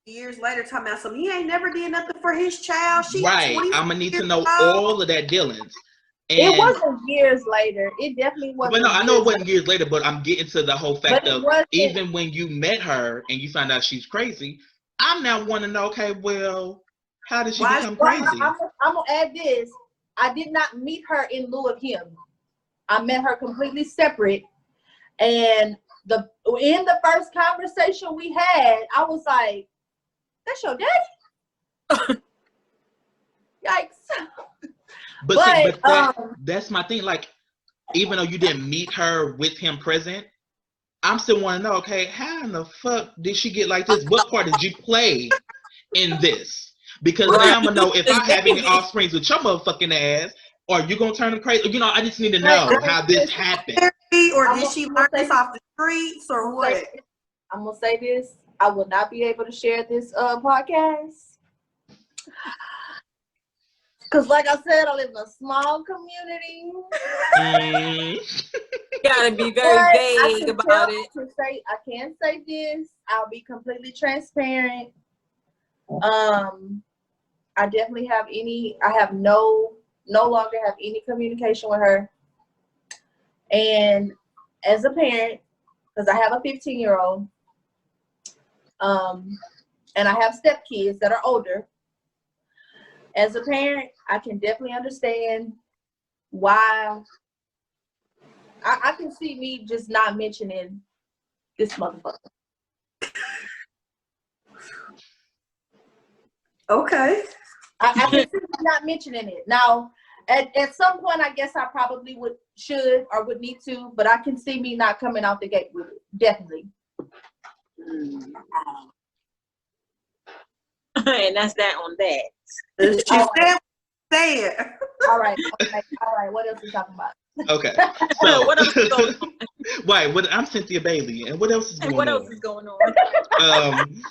years later talking about something. He ain't never did nothing for his child. She's right. I'm going to need to know all of that dealings. And it wasn't years later. It definitely wasn't. But no, I know it wasn't years later, but I'm getting to the whole fact of even even when you met her and you found out she's crazy, I'm now wanting to know, okay, well, how did she become crazy? I'm going to add this. I did not meet her in lieu of him. I met her completely separate. And in the first conversation we had, I was like, "That's your daddy?" Yikes! But that's my thing. Like, even though you didn't meet her with him present, I'm still want to know. Okay, how in the fuck did she get like this? What part did you play in this? Because now I'm gonna know if I have any offsprings with your motherfucking ass, or you gonna turn them crazy. You know, I just need to know how this happened. Or did she learn this off the streets or what? I'm gonna say this. I will not be able to share this podcast. Because like I said, I live in a small community. Gotta be very vague about it. I can say this. I'll be completely transparent. I definitely no longer have any communication with her. And as a parent, because I have a 15-year-old, and I have stepkids that are older, as a parent, I can definitely understand why. I can see me just not mentioning this motherfucker. Okay. I can see me not mentioning it. Now, at some point, I guess I probably should or would need to, but I can see me not coming out the gate with it. Definitely. And that's that on that. Say it. All right. What else are we talking about? Okay. So What else is going on? Right. I'm Cynthia Bailey, and what else is going on? What else is going on?